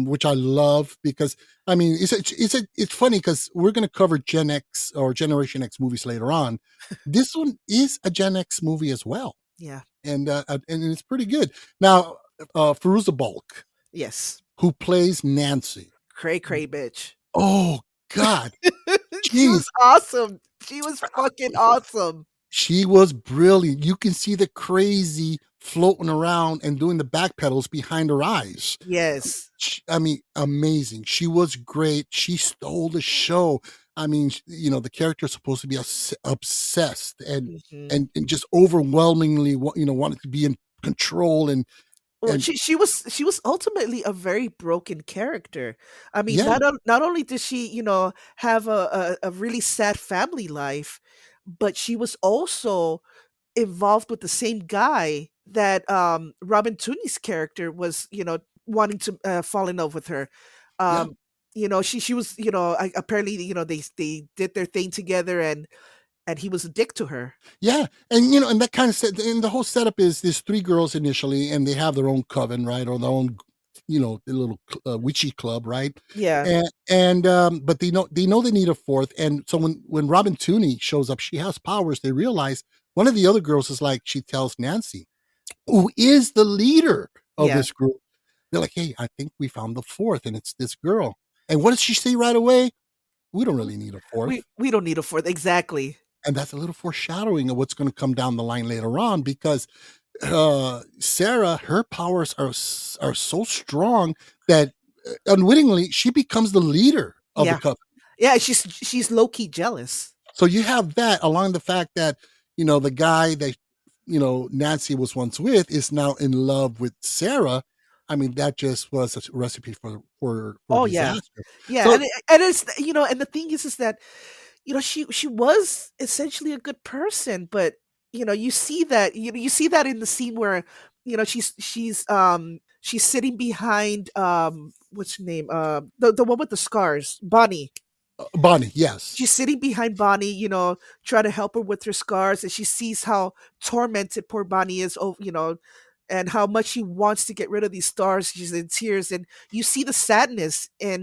which I love because I mean, it's funny because we're going to cover Gen X or Generation X movies later on. This one is a Gen X movie as well, Yeah. and it's pretty good. Now, Fairuza Balk, Yes. who plays Nancy. Cray cray bitch. Oh God, She jeez, was awesome. She was fucking awesome. she was brilliant. You can see the crazy floating around and doing the back pedals behind her eyes. Yes. I mean, amazing. She was great. She stole the show. I mean, the character is supposed to be obsessed and Mhm. and just overwhelmingly, wanted to be in control Well, and she was ultimately a very broken character. I mean, yeah, not only did she, have a really sad family life, but she was also involved with the same guy that Robin Tooney's character was, wanting to fall in love with her. yeah. Um, she was, apparently, they did their thing together, and he was a dick to her. Yeah, and and that kind of set, and the whole setup is there's three girls initially, and they have their own coven, right, or their own, the little witchy club, right? Yeah. And but they know they need a fourth, and so when Robin Tooney shows up, she has powers. They realize one of the other girls is like, she tells Nancy, who is the leader of Yeah. this group. They're like, hey, I think we found the fourth, and it's this girl. And what does she say right away? We don't really need a fourth. We don't need a fourth. Exactly. And that's a little foreshadowing of what's going to come down the line later on, because Sarah, her powers are so strong that unwittingly she becomes the leader of the Yeah. coven. Yeah, she's low key jealous. So you have that along the fact that the guy that Nancy was once with is now in love with Sarah. I mean, that just was a recipe for Oh yeah. disaster. Yeah, So and it's, and the thing is that, she was essentially a good person, but you see that, you see that in the scene where, she's sitting behind, what's her name, the one with the scars, Bonnie. Bonnie, yes, She's sitting behind Bonnie, trying to help her with her scars, and she sees how tormented poor Bonnie is, and how much she wants to get rid of these stars. She's in tears, and you see the sadness yeah,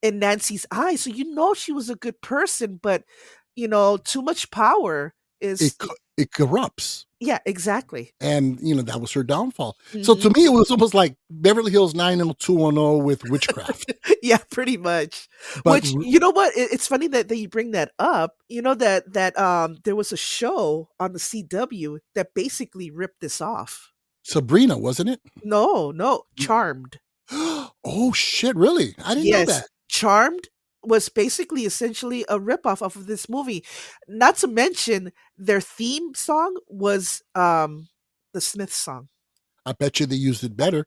in Nancy's eyes. So she was a good person, but too much power is, it corrupts. yeah, exactly. And that was her downfall. So Mhm. to me, it was almost like Beverly Hills 90210 with witchcraft. Yeah, pretty much. But Which, you know what? It's funny that you bring that up. You know that there was a show on the CW that basically ripped this off. Sabrina, wasn't it? No, Charmed. Oh shit, really? I didn't know Yes, that. Charmed was basically essentially a ripoff of this movie. Not to mention their theme song was the Smiths song. I bet you they used it better.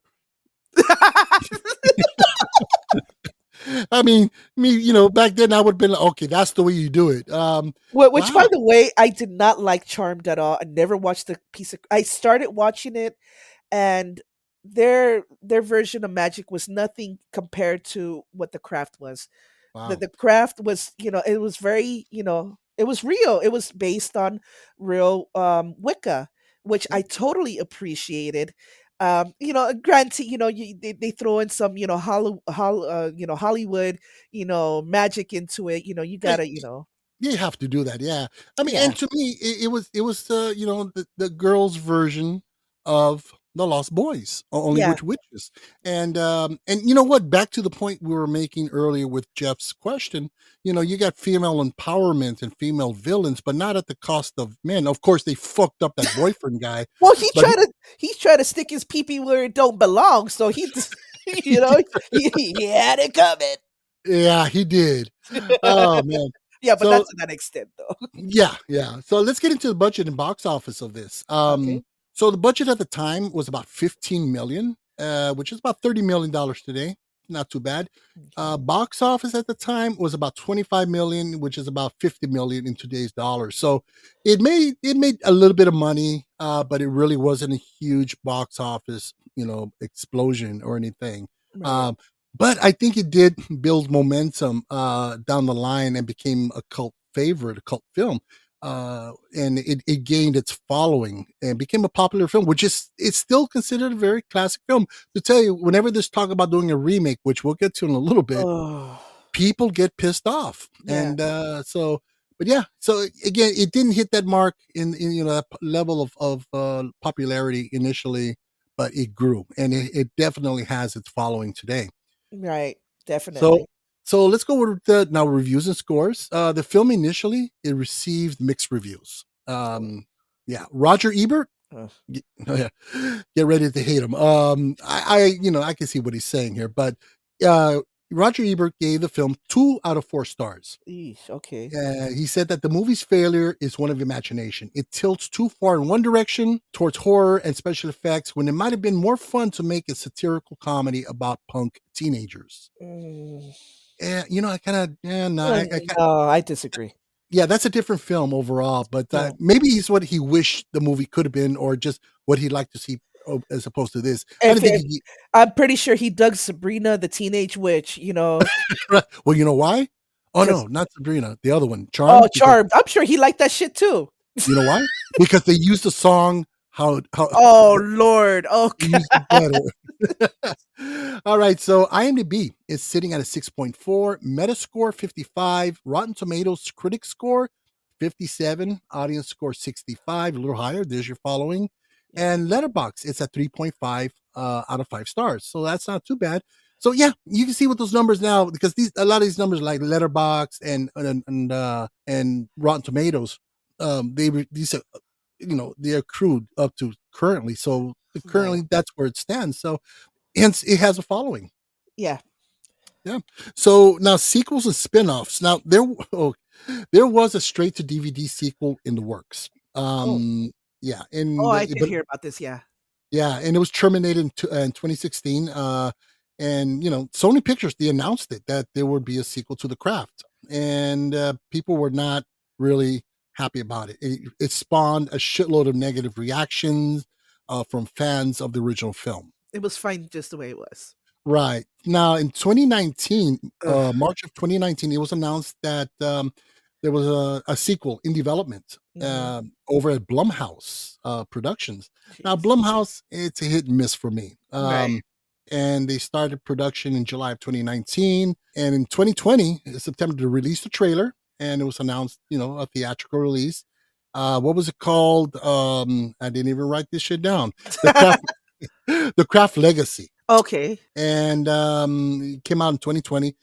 I mean, back then I would have been like, okay, that's the way you do it. Which, by Wow. the way, I did not like Charmed at all. I never watched the piece of. I started watching it, and their version of magic was nothing compared to what the craft was. The Wow. the craft was, it was very, it was real. It was based on real Wicca, which I totally appreciated. Granted, they throw in some, Hollywood, magic into it. You Yeah, gotta, you have to do that, yeah. I mean, yeah, and to me, it was the girls' version of The Lost Boys, Only Yeah. Witches. And you know what? Back to the point we were making earlier with Jeff's question. You got female empowerment and female villains, but not at the cost of men. Of course, they fucked up that boyfriend guy. Well, But he's trying to stick his pee where it don't belong. So he just, he had it coming. yeah, he did. Oh man. Yeah, but So not to that extent, though. yeah. So let's get into the budget and box office of this. Okay. So the budget at the time was about 15 million, which is about $30 million today. Not too bad. Box office at the time was about 25 million, which is about 50 million in today's dollars. So it made a little bit of money, but it really wasn't a huge box office, explosion or anything. Right. But I think it did build momentum down the line and became a cult favorite, a cult film. And it gained its following and became a popular film, which is it's still considered a very classic film. To tell you, whenever there's talk about doing a remake, which we'll get to in a little bit, people get pissed off. Yeah. And but yeah, so again, it didn't hit that mark in that level of popularity initially, but it grew, and it definitely has its following today. Right. Definitely. So let's go with the now reviews and scores. The film initially it received mixed reviews. Yeah, Roger Ebert. Get ready to hate him. I can see what he's saying here, but Roger Ebert gave the film 2 out of 4 stars. Eesh, okay. He said that the movie's failure is one of imagination. It tilts too far in one direction towards horror and special effects when it might have been more fun to make a satirical comedy about punk teenagers. I disagree. Yeah, that's a different film overall, but maybe it's what he wished the movie could have been, or just what he'd like to see as opposed to this. I'm pretty sure he dug Sabrina the Teenage Witch, Right. Well, you know why? Oh no, not Sabrina, the other one, Charmed. Oh, Charmed. I'm sure he liked that shit too. You know why? Because they used the song how Oh Lord. Okay. All right, so IMDb is sitting at a 6.4, Metascore 55, Rotten Tomatoes critic score 57, audience score 65, a little higher. There's your following. And Letterboxd, it's at 3.5 out of 5 stars. So that's not too bad. So yeah, you can see what those numbers now, because a lot of these numbers like Letterboxd and Rotten Tomatoes, these are, they accrued up to currently. So currently that's where it stands. So hence it has a following. Yeah. So now sequels and spin-offs. Now there was a straight to DVD sequel in the works. Yeah. I did hear about this. Yeah. Yeah. And it was terminated in 2016. And Sony Pictures, they announced that there would be a sequel to The Craft, and people were not really happy about it. It spawned a shitload of negative reactions from fans of the original film. It was fine just the way it was. Right. Now, in 2019, March of 2019, it was announced that there was a sequel in development over at Blumhouse Productions. Jeez. Now, Blumhouse, it's a hit and miss for me. Right. And they started production in July of 2019. And in 2020, September, they released a trailer, and it was announced, a theatrical release. What was it called? I didn't even write this shit down. The Craft Legacy. Okay. And it came out in 2020.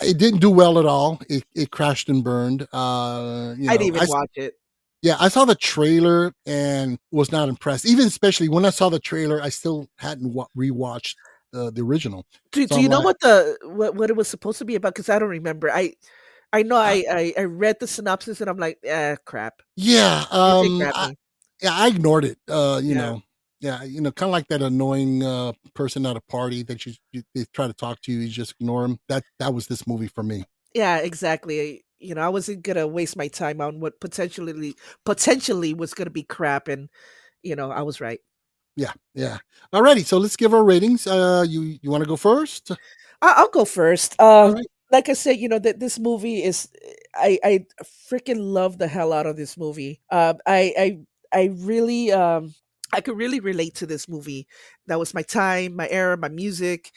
It didn't do well at all. It crashed and burned. I didn't even watch it. Yeah, I saw the trailer and was not impressed. Even especially when I saw the trailer, I still hadn't rewatched the original. Do you know what it was supposed to be about? Because I don't remember. I know I read the synopsis and I'm like, crap. Yeah, I ignored it. Know. Yeah, kind of like that annoying person at a party that they try to talk to you, you just ignore them. That was this movie for me. Yeah, exactly. I wasn't gonna waste my time on what potentially was gonna be crap, and I was right. Yeah. Alrighty, so let's give our ratings. You want to go first? I'll go first. Right. Like I said, that this movie is, I freaking love the hell out of this movie. I really I could really relate to this movie. That was my time, my era, my music.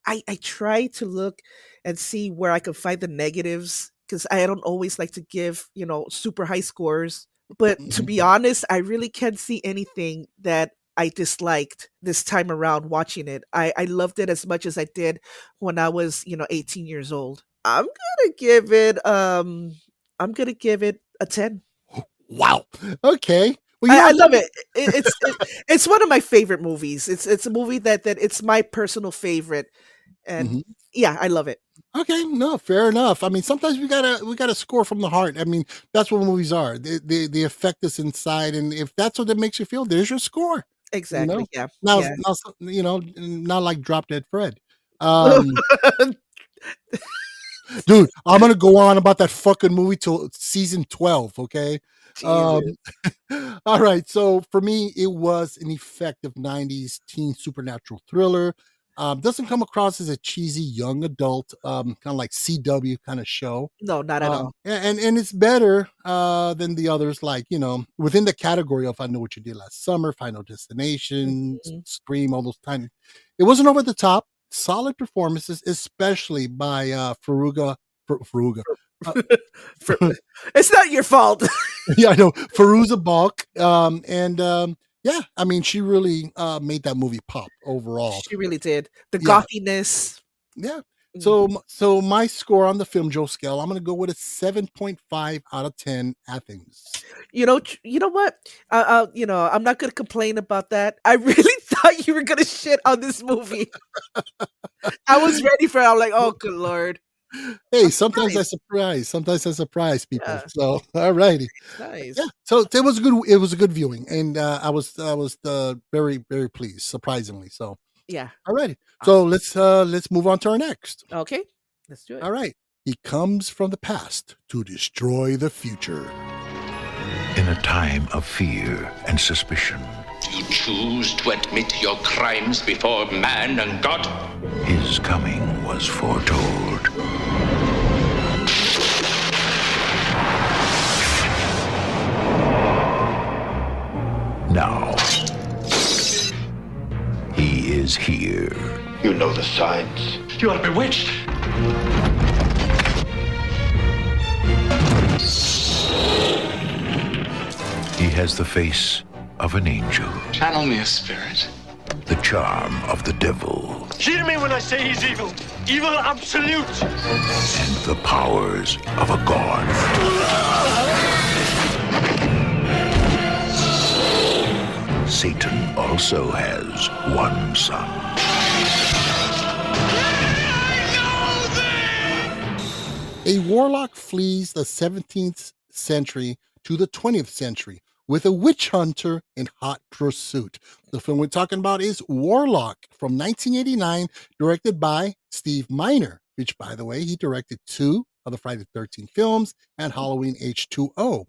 I try to look and see where I can find the negatives, because I don't always like to give, super high scores. But to be honest, I really can't see anything that I disliked this time around watching it. I loved it as much as I did when I was, 18 years old. I'm gonna give it a 10. Wow. Okay. Well, I love it. It's one of my favorite movies. It's a movie that it's my personal favorite, and yeah, I love it. Okay, no, fair enough. I mean, sometimes we gotta score from the heart. I mean, that's what movies are. They affect us inside, and if that's what it makes you feel, there's your score. Exactly. Yeah. Now, Yeah. not like Drop Dead Fred. Dude, I'm gonna go on about that fucking movie till season 12. Okay. All right. So for me, it was an effective 90s teen supernatural thriller. Doesn't come across as a cheesy young adult, kind of like CW kind of show. No, not at all. And it's better than the others, like, within the category of I Know What You Did Last Summer, Final Destination, Scream, all those kind. It wasn't over the top. Solid performances, especially by Faruga. It's not your fault. Yeah, I know. Fairuza Balk. Yeah, I mean, she really made that movie pop overall. She really did. The gothiness. Yeah. So my score on the Filmjoe scale, I'm going to go with a 7.5 out of 10 Athens. You know what? I'm not going to complain about that. I really thought you were going to shit on this movie. I was ready for it. I'm like, oh, good Lord. Hey, sometimes I surprise people. Yeah. So, all righty. Nice. Yeah. So it was a good viewing, and I was very, very pleased, surprisingly. So, yeah. All righty. So let's move on to our next. Okay. Let's do it. All right. He comes from the past to destroy the future. In a time of fear and suspicion, You choose to admit your crimes before man and God? his coming was foretold. Now, he is here. You know the signs. You are bewitched. He has the face of an angel, Channel me a spirit. the charm of the devil, Hear me when I say he's evil. Evil absolute. and the powers of a god. Satan also has one son. A warlock flees the 17th century to the 20th century with a witch hunter in hot pursuit. The film we're talking about is Warlock from 1989, directed by Steve Miner, which, by the way, he directed 2 of the Friday the 13th films and Halloween H2O.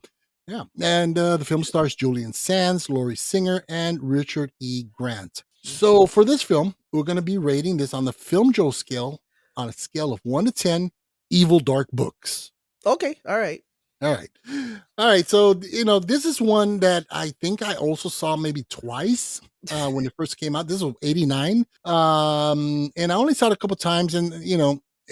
Yeah, and the film stars Julian Sands, Laurie Singer, and Richard E. Grant. So for this film, we're going to be rating this on the Filmjoe scale, on a scale of 1 to 10, evil dark books. Okay. All right. All right. So, this is one that I think I also saw maybe twice when it first came out. This was 89. And I only saw it a couple times, and,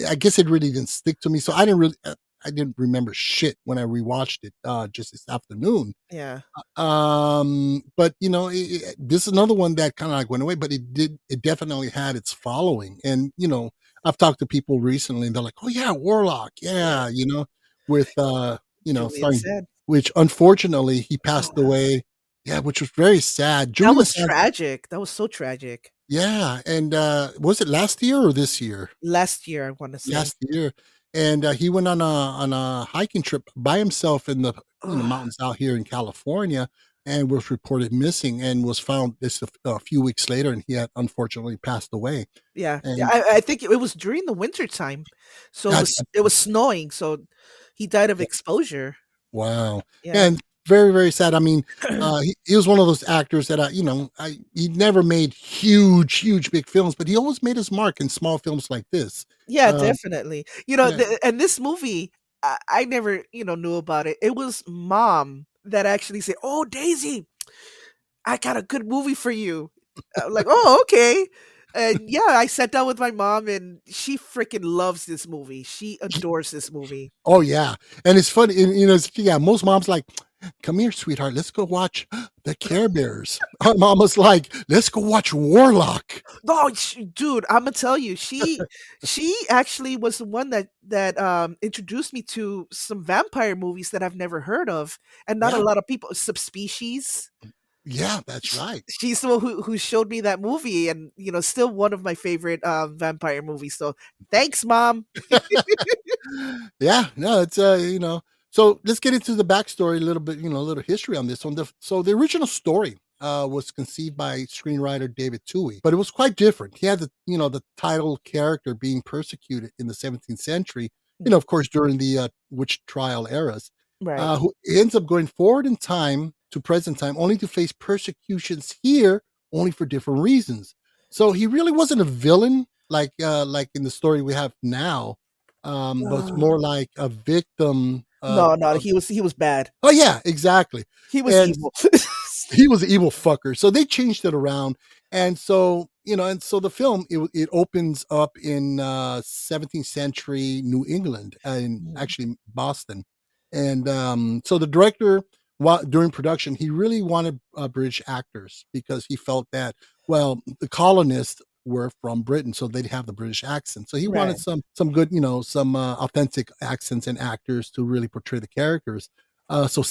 I guess it really didn't stick to me. So I didn't remember shit when I rewatched it just this afternoon. Yeah. But this is another one that kind of like went away, but it definitely had its following. And, I've talked to people recently and they're like, oh yeah, Warlock. Yeah. With, starring, which unfortunately he passed away. Yeah. Which was very sad. That was tragic. That was so tragic. Yeah. And, was it last year or this year? Last year, I want to say. Last year. And he went on a hiking trip by himself in the mountains out here in California, and was reported missing, and was found just a few weeks later, and he had unfortunately passed away. Yeah, And I think it was during the winter time, so it was snowing, so he died of exposure. Wow. Yeah. And very, very sad. I mean, he was one of those actors that he never made huge, big films, but he always made his mark in small films like this. Yeah, definitely. And this movie, I never, knew about it. It was Mom that actually said, "Oh, Daisy, I got a good movie for you." I'm like, "Oh, okay." And yeah, I sat down with my mom, and she freaking loves this movie. She adores this movie. Oh yeah, and it's funny. And, most moms like, come here, sweetheart. Let's go watch the Care Bears. Our mom was like, let's go watch Warlock. No, dude, I'm gonna tell you, she actually was the one that introduced me to some vampire movies that I've never heard of, and not a Yeah. lot of people. Subspecies. Yeah, that's right. She's the one who showed me that movie, and still one of my favorite vampire movies. So thanks, mom. Yeah, no, it's So let's get into the backstory a little bit. A little history on this one. So the original story was conceived by screenwriter David Toohey, but it was quite different. He had the title character being persecuted in the 17th century. Of course, during the witch trial eras. Right. Who ends up going forward in time to present time, only to face persecutions here, only for different reasons. So he really wasn't a villain like in the story we have now, but it's more like a victim. No, he was bad. Oh yeah, exactly. He was evil. He was an evil fucker. So they changed it around, and so so the film it opens up in 17th century New England, and actually Boston. And so the director, during production, he really wanted British actors because he felt that, well, the colonists were from Britain, so they'd have the British accent. So he wanted some good, some authentic accents and actors to really portray the characters. So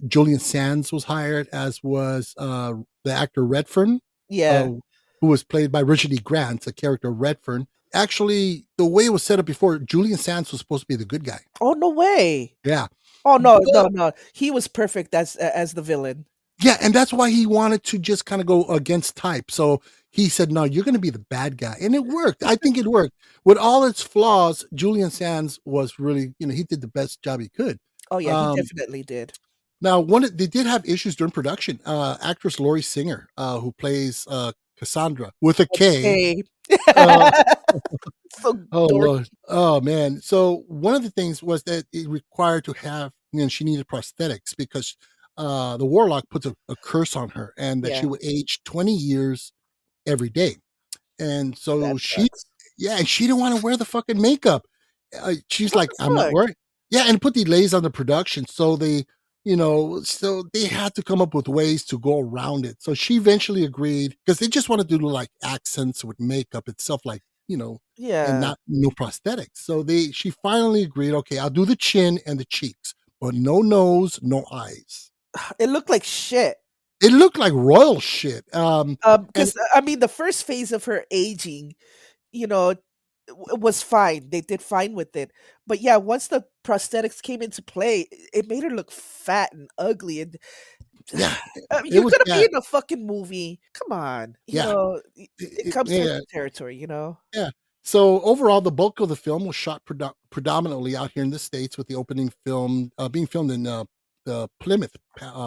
Julian Sands was hired, as was the actor Redfern, who was played by Richard E. Grant, the character Redfern. Actually, the way it was set up before, Julian Sands was supposed to be the good guy. Oh, no way. Yeah. Oh, no. He was perfect as the villain. Yeah, and that's why he wanted to just kind of go against type. So he said, no, you're going to be the bad guy. And it worked. I think it worked. With all its flaws, Julian Sands was really, he did the best job he could. Oh, yeah, he definitely did. Now, they did have issues during production. Actress Laurie Singer, who plays Cassandra with a K. So oh Lord. Oh man. So one of the things was that it required to have, she needed prosthetics because the Warlock puts a curse on her, and that she would age 20 years every day. And so she didn't want to wear the fucking makeup. She's like, I'm not wearing. Yeah, and put delays on the production. So they had to come up with ways to go around it. So she eventually agreed, because they just wanted to do like accents with makeup itself, like, and not no prosthetics. So she finally agreed, okay, I'll do the chin and the cheeks, but no nose, no eyes. It looked like shit. It looked like royal shit. Because the first phase of her aging, was fine. They did fine with it. But yeah, once the prosthetics came into play, it made her look fat and ugly. And you're gonna be in a fucking movie. Come on. It comes to the territory, Yeah. So overall, the bulk of the film was shot predominantly out here in the States, with the opening film being filmed in the Plymouth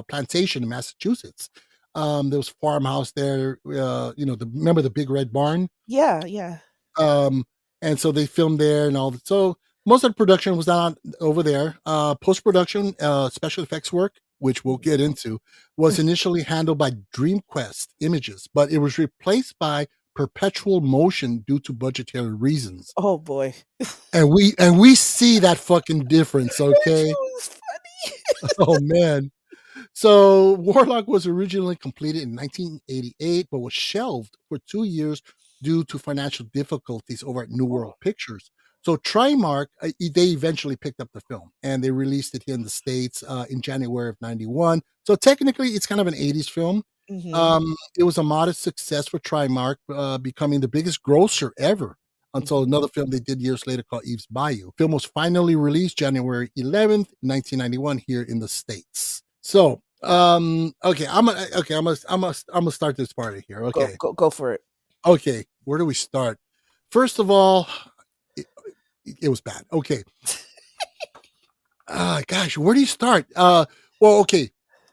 plantation in Massachusetts. There was a farmhouse there. Remember the big red barn? Yeah. And so they filmed there and all that. So most of the production was done over there. Post-production, special effects work, which we'll get into, was initially handled by DreamQuest Images, but it was replaced by Perpetual Motion due to budgetary reasons. Oh boy. And we see that fucking difference, okay? It was funny. Oh man. So Warlock was originally completed in 1988, but was shelved for 2 years due to financial difficulties over at New World Pictures. So Trimark, they eventually picked up the film, and they released it here in the States in January of 91. So technically, it's kind of an 80s film. Mm-hmm. It was a modest success for Trimark, becoming the biggest grosser ever, until another film they did years later called Eve's Bayou. The film was finally released January 11th, 1991 here in the States. So, okay, I'm gonna start this party here. Okay. Go for it. Okay, where do we start? First of all, it was bad. Okay. Gosh, where do you start? Well, okay.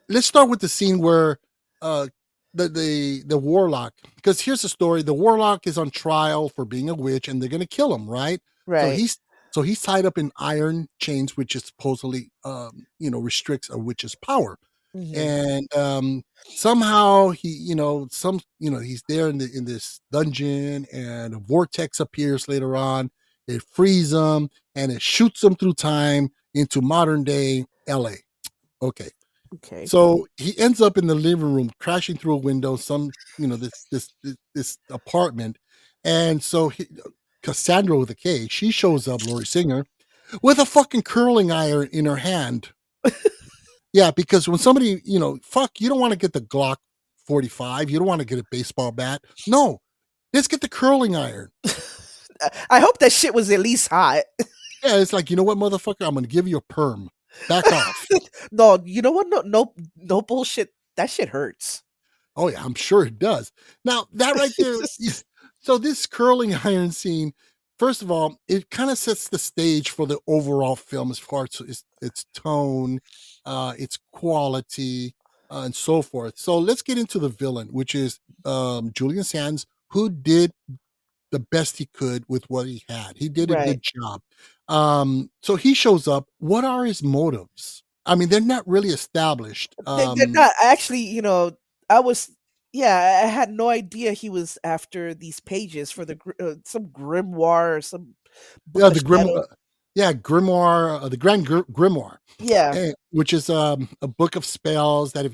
Let's start with the scene where the Warlock, because here's the story. The Warlock is on trial for being a witch, and they're gonna kill him, right? Right. So he's tied up in iron chains, which is supposedly restricts a witch's power. Mm-hmm. And somehow he's there in this dungeon, and a vortex appears later on. It frees him, and it shoots him through time into modern day LA. Okay. Okay. So he ends up in the living room, crashing through a window, this apartment. And so Cassandra with a K, she shows up, Lori Singer, with a fucking curling iron in her hand. Yeah, because when somebody, you don't want to get the Glock 45. You don't want to get a baseball bat. No, let's get the curling iron. I hope that shit was at least hot. Yeah, it's like, you know what, motherfucker? I'm going to give you a perm. Back off. No, you know what? No bullshit. That shit hurts. Oh, yeah, I'm sure it does. Now, that right there. So this curling iron scene, first of all, it kind of sets the stage for the overall film as far as its tone, its quality, and so forth. So let's get into the villain, which is Julian Sands, who did the best he could with what he had. He did a good job. So he shows up. What are his motives? I mean, they're not really established. They're not actually. I had no idea he was after these pages for the some grimoire or some. Yeah, the grimoire. Yeah, grimoire, the Grand Grimoire. Yeah, which is a book of spells that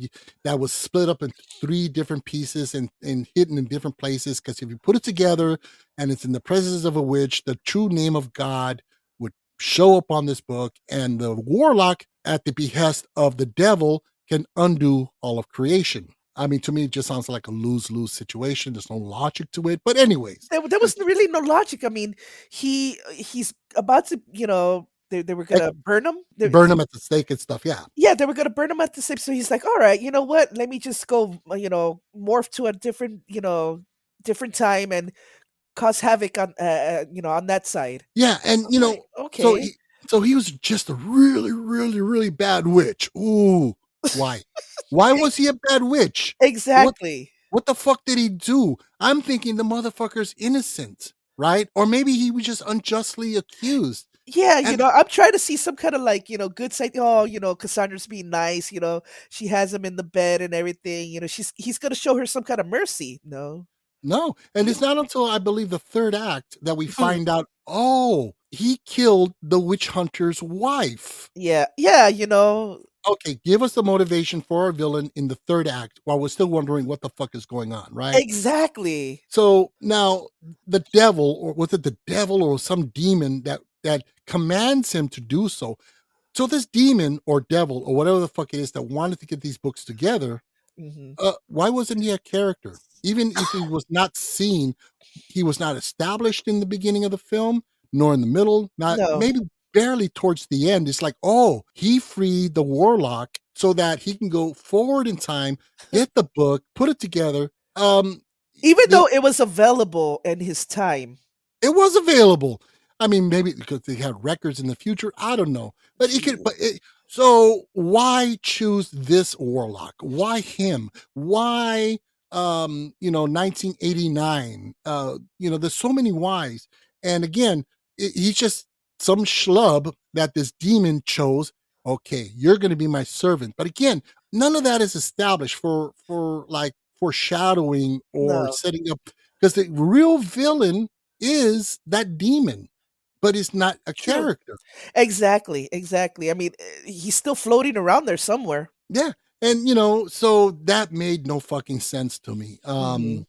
was split up into 3 different pieces and hidden in different places. Because if you put it together and it's in the presence of a witch, the true name of God would show up on this book, and the warlock, at the behest of the devil, can undo all of creation. I mean, to me, it just sounds like a lose-lose situation. There's no logic to it. But anyways. There was really no logic. I mean, he's about to, they were going to burn him. Burn him at the stake and stuff, yeah. Yeah, they were going to burn him at the stake. So he's like, all right, you know what? Let me just go, morph to a different time and cause havoc on, on that side. Yeah, and, okay. So he was just a really, really, really bad witch. Ooh. Why? Why was he a bad witch? Exactly. What the fuck did he do? I'm thinking the motherfucker's innocent, right? Or maybe he was just unjustly accused. Yeah, I'm trying to see some kind of good side. Oh, Cassandra's being nice. She has him in the bed and everything. He's gonna show her some kind of mercy. No, and it's not until I believe the 3rd act that we find out. Oh, he killed the witch hunter's wife. Yeah. Okay, give us the motivation for our villain in the 3rd act while we're still wondering what the fuck is going on, right? Exactly. So now the devil, or was it the devil or some demon that commands him to do so? So this demon or devil or whatever the fuck it is that wanted to get these books together, why wasn't he a character? Even if he was not seen, he was not established in the beginning of the film, nor in the middle, maybe barely towards the end. It's like, oh, he freed the warlock so that he can go forward in time, get the book, put it together. Even though it was available in his time. It was available. I mean, maybe because they had records in the future. I don't know. But so why choose this warlock? Why him? Why 1989? There's so many whys. And again, he's just some schlub that this demon chose. Okay, you're going to be my servant. But again, none of that is established for like foreshadowing or setting up, because the real villain is that demon, but it's not a character. Exactly. I mean, he's still floating around there somewhere. Yeah. And, so that made no fucking sense to me. And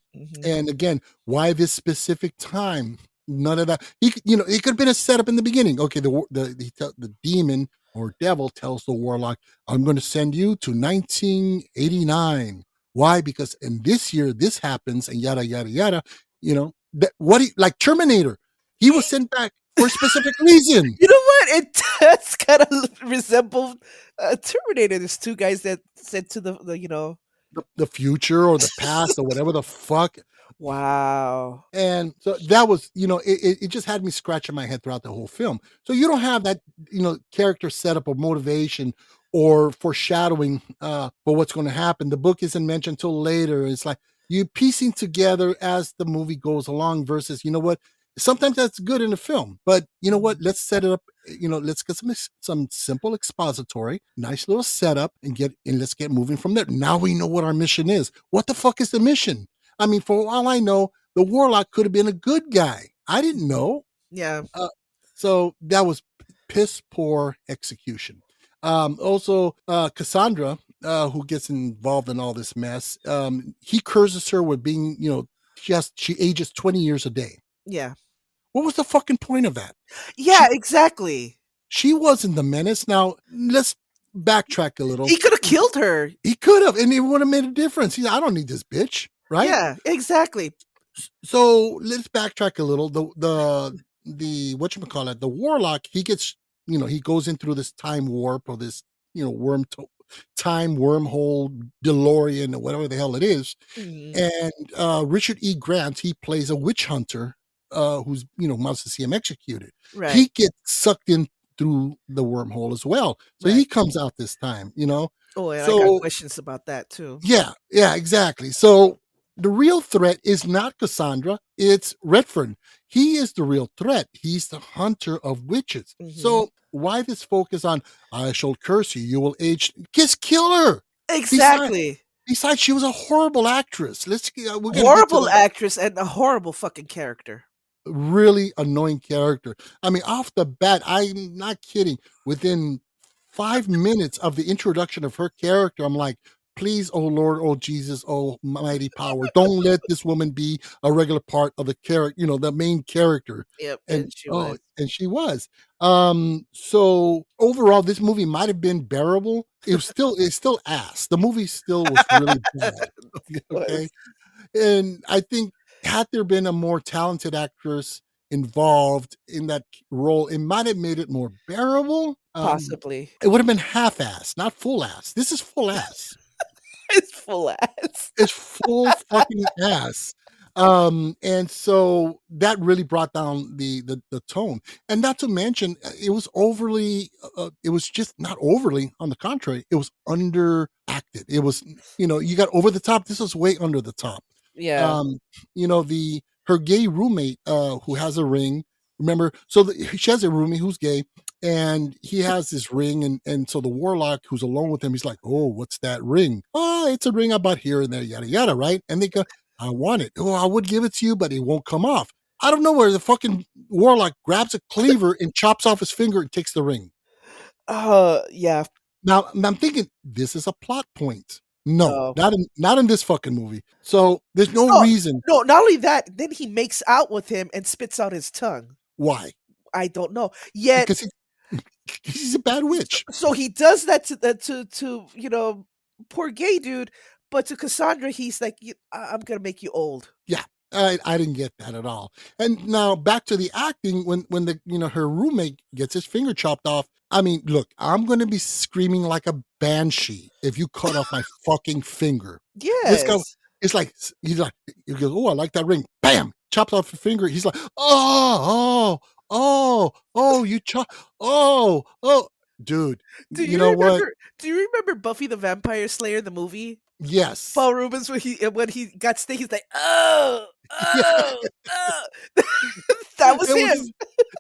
again, why this specific time? None of that. It could have been a setup in the beginning. Okay, the demon or devil tells the warlock, I'm going to send you to 1989. Why? Because in this year, this happens, and yada, yada, yada. Like Terminator, he was sent back for a specific reason. You know what? It does kind of resemble Terminator. There's 2 guys that sent to the future or the past or whatever the fuck. Wow. And so that was, it just had me scratching my head throughout the whole film. So you don't have that, character setup or motivation or foreshadowing for what's going to happen. The book isn't mentioned until later. It's like you piecing together as the movie goes along versus, sometimes that's good in a film, but you know what? Let's set it up. Let's get some simple expository, nice little setup, and let's get moving from there. Now we know what our mission is. What the fuck is the mission? I mean, for all I know, the warlock could have been a good guy. I didn't know. Yeah. So that was piss poor execution. Also, Cassandra, who gets involved in all this mess, he curses her with being, she ages 20 years a day. Yeah. What was the fucking point of that? Yeah, exactly. She wasn't the menace. Now, let's backtrack a little. He could have killed her. He could have, and it would have made a difference. I don't need this bitch, right? Yeah, exactly. So let's backtrack a little. The whatchamacallit, the Warlock, he gets, he goes in through this time warp or this, time wormhole DeLorean or whatever the hell it is. And Richard E. Grant, he plays a witch hunter who's, wants to see him executed. Right. He gets sucked in through the wormhole as well. So he comes out this time, Oh, and so, I got questions about that too. Yeah, exactly. So the real threat is not Cassandra, it's Redfern. He is the real threat. He's the hunter of witches. So why this focus on, I shall curse you, you will age, just kill her. Exactly. Besides, she was a horrible actress. Horrible actress and a horrible fucking character. Really annoying character. I mean, off the bat, I'm not kidding. Within 5 minutes of the introduction of her character, I'm like, please, oh Lord, oh Jesus, oh mighty power, don't let this woman be a regular part of the character, the main character. Yep, and she was. So overall, this movie might have been bearable. It's still ass. The movie still was really bad. Okay, and I think had there been a more talented actress involved in that role, it might have made it more bearable. Possibly. It would have been half-ass, not full-ass. This is full-ass. It's full ass. It's full fucking ass. And so that really brought down the tone. And not to mention, it was overly, it was just not overly, on the contrary, it was underacted. It was, you got over the top. This was way under the top. Yeah. Her gay roommate, who has a ring, remember, so she has a roommate who's gay, and he has this ring, and so the Warlock who's alone with him, he's like, oh, what's that ring? Oh, it's a ring I bought here and there, yada, yada, right? And they go, I want it. Oh, I would give it to you, but it won't come off. Out of nowhere, the fucking Warlock grabs a cleaver and chops off his finger and takes the ring. Yeah. Now, I'm thinking, this is a plot point. No, not in this fucking movie. So there's no reason. No, not only that, then he makes out with him and spits out his tongue. Why? I don't know. Yet because he's a bad witch. So he does that to poor gay dude, but to Cassandra, he's like, I'm gonna make you old. Yeah. I didn't get that at all. And now back to the acting, when the her roommate gets his finger chopped off. I mean, look, I'm going to be screaming like a banshee if you cut off my fucking finger. Yes. This guy, it's like, he goes, oh, I like that ring. Bam! Chops off the finger. He's like, oh, you chop, dude. Do you remember Buffy the Vampire Slayer, the movie? Yes. Paul Rubens, when he got sting, he's like, that was him.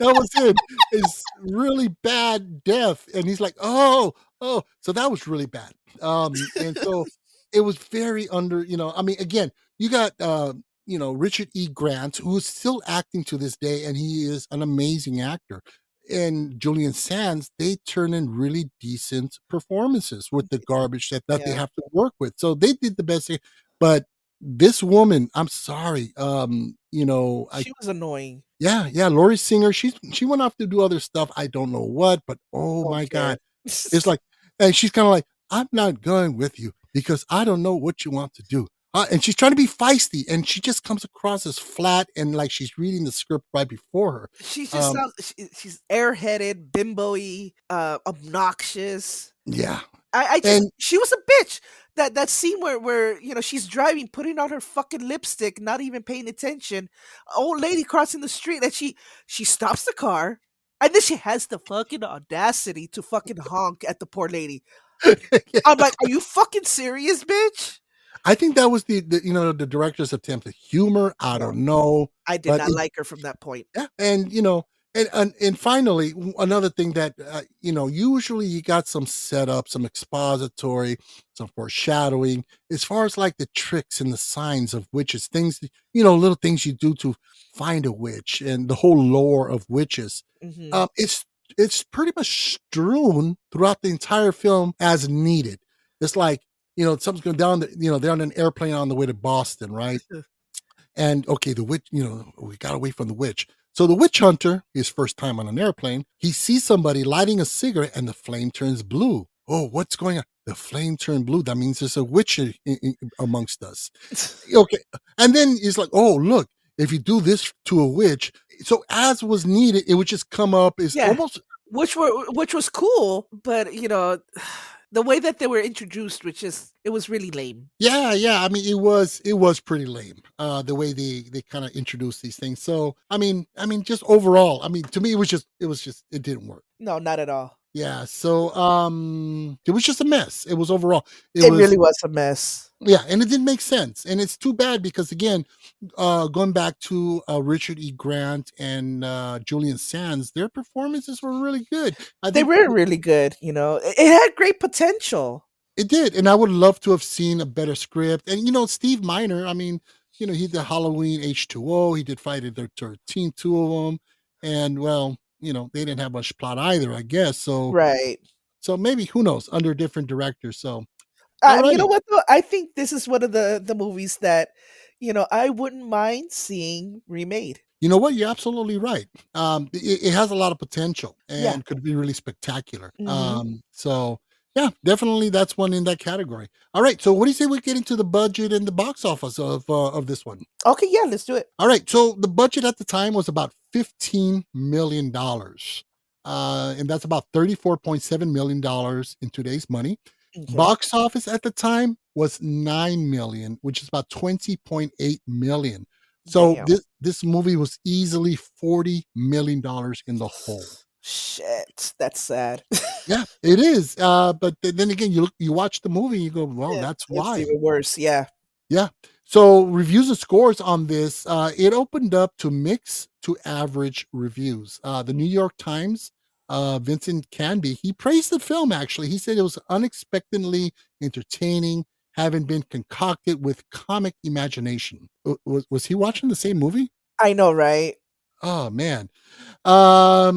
That was him. It's really bad death. And he's like, oh. So that was really bad. And so it was very I mean, again, you got, Richard E. Grant, who is still acting to this day, and he is an amazing actor. And Julian Sands, they turn in really decent performances with the garbage that they have to work with. So they did the best thing. But this woman, I'm sorry, she was annoying. Yeah, Laurie Singer, she went off to do other stuff. I don't know what, but my God, it's like, and she's kind of like, I'm not going with you because I don't know what you want to do. And she's trying to be feisty, and she just comes across as flat and like she's reading the script right before her. She just sounds, she's airheaded, bimbo-y, obnoxious. Yeah. She was a bitch. That scene where she's driving, putting on her fucking lipstick, not even paying attention. Old lady crossing the street, and she stops the car, and then she has the fucking audacity to fucking honk at the poor lady. I'm like, are you fucking serious, bitch? I think that was the director's attempt at humor. I don't know. I did not like her from that point. Yeah, and finally, another thing that usually you got some setup, some expository, some foreshadowing, as far as like the tricks and the signs of witches, things, little things you do to find a witch and the whole lore of witches. Mm-hmm. It's pretty much strewn throughout the entire film as needed. It's like, something's going down, they're on an airplane on the way to Boston, right? And okay, the witch, we got away from the witch. So the witch hunter, his first time on an airplane, he sees somebody lighting a cigarette and the flame turns blue. Oh, what's going on? The flame turned blue. That means there's a witch amongst us. Okay. And then he's like, oh, look, if you do this to a witch. So as was needed, it would just come up. It's almost. Which was cool, but the way that they were introduced, it was really lame. Yeah. I mean, it was pretty lame. The way they kind of introduced these things. So I mean, just overall, I mean, to me, it didn't work. No, not at all. Yeah. So it was just a mess. It was overall. It really was a mess. Yeah, and it didn't make sense. And it's too bad because, again, going back to Richard E. Grant and Julian Sands, their performances were really good. They were really good. It had great potential. It did. And I would love to have seen a better script. And, Steve Miner, I mean, he did Halloween H2O. He did Friday the 13th, two of them. And, well, they didn't have much plot either, I guess. So, right. So maybe, who knows, under different directors. So, you know what, though? I think this is one of the movies that, I wouldn't mind seeing remade. You know what? You're absolutely right. It has a lot of potential and could be really spectacular. Mm-hmm. So, yeah, definitely that's one in that category. All right. So what do you say we get into the budget and the box office of this one? Okay, yeah, let's do it. All right. So the budget at the time was about $15 million. And that's about $34.7 million in today's money. Okay. Box office at the time was $9 million, which is about $20.8 million. So this movie was easily $40 million in the hole. Shit, that's sad. Yeah, it is. But then again, you watch the movie and you go, well, that's why. It's even worse. Yeah. Yeah. So reviews and scores on this, it opened up to mixed to average reviews. The New York Times, Vincent Canby, he praised the film, actually. He said it was unexpectedly entertaining, having been concocted with comic imagination. Was he watching the same movie? I know, right? Oh, man. I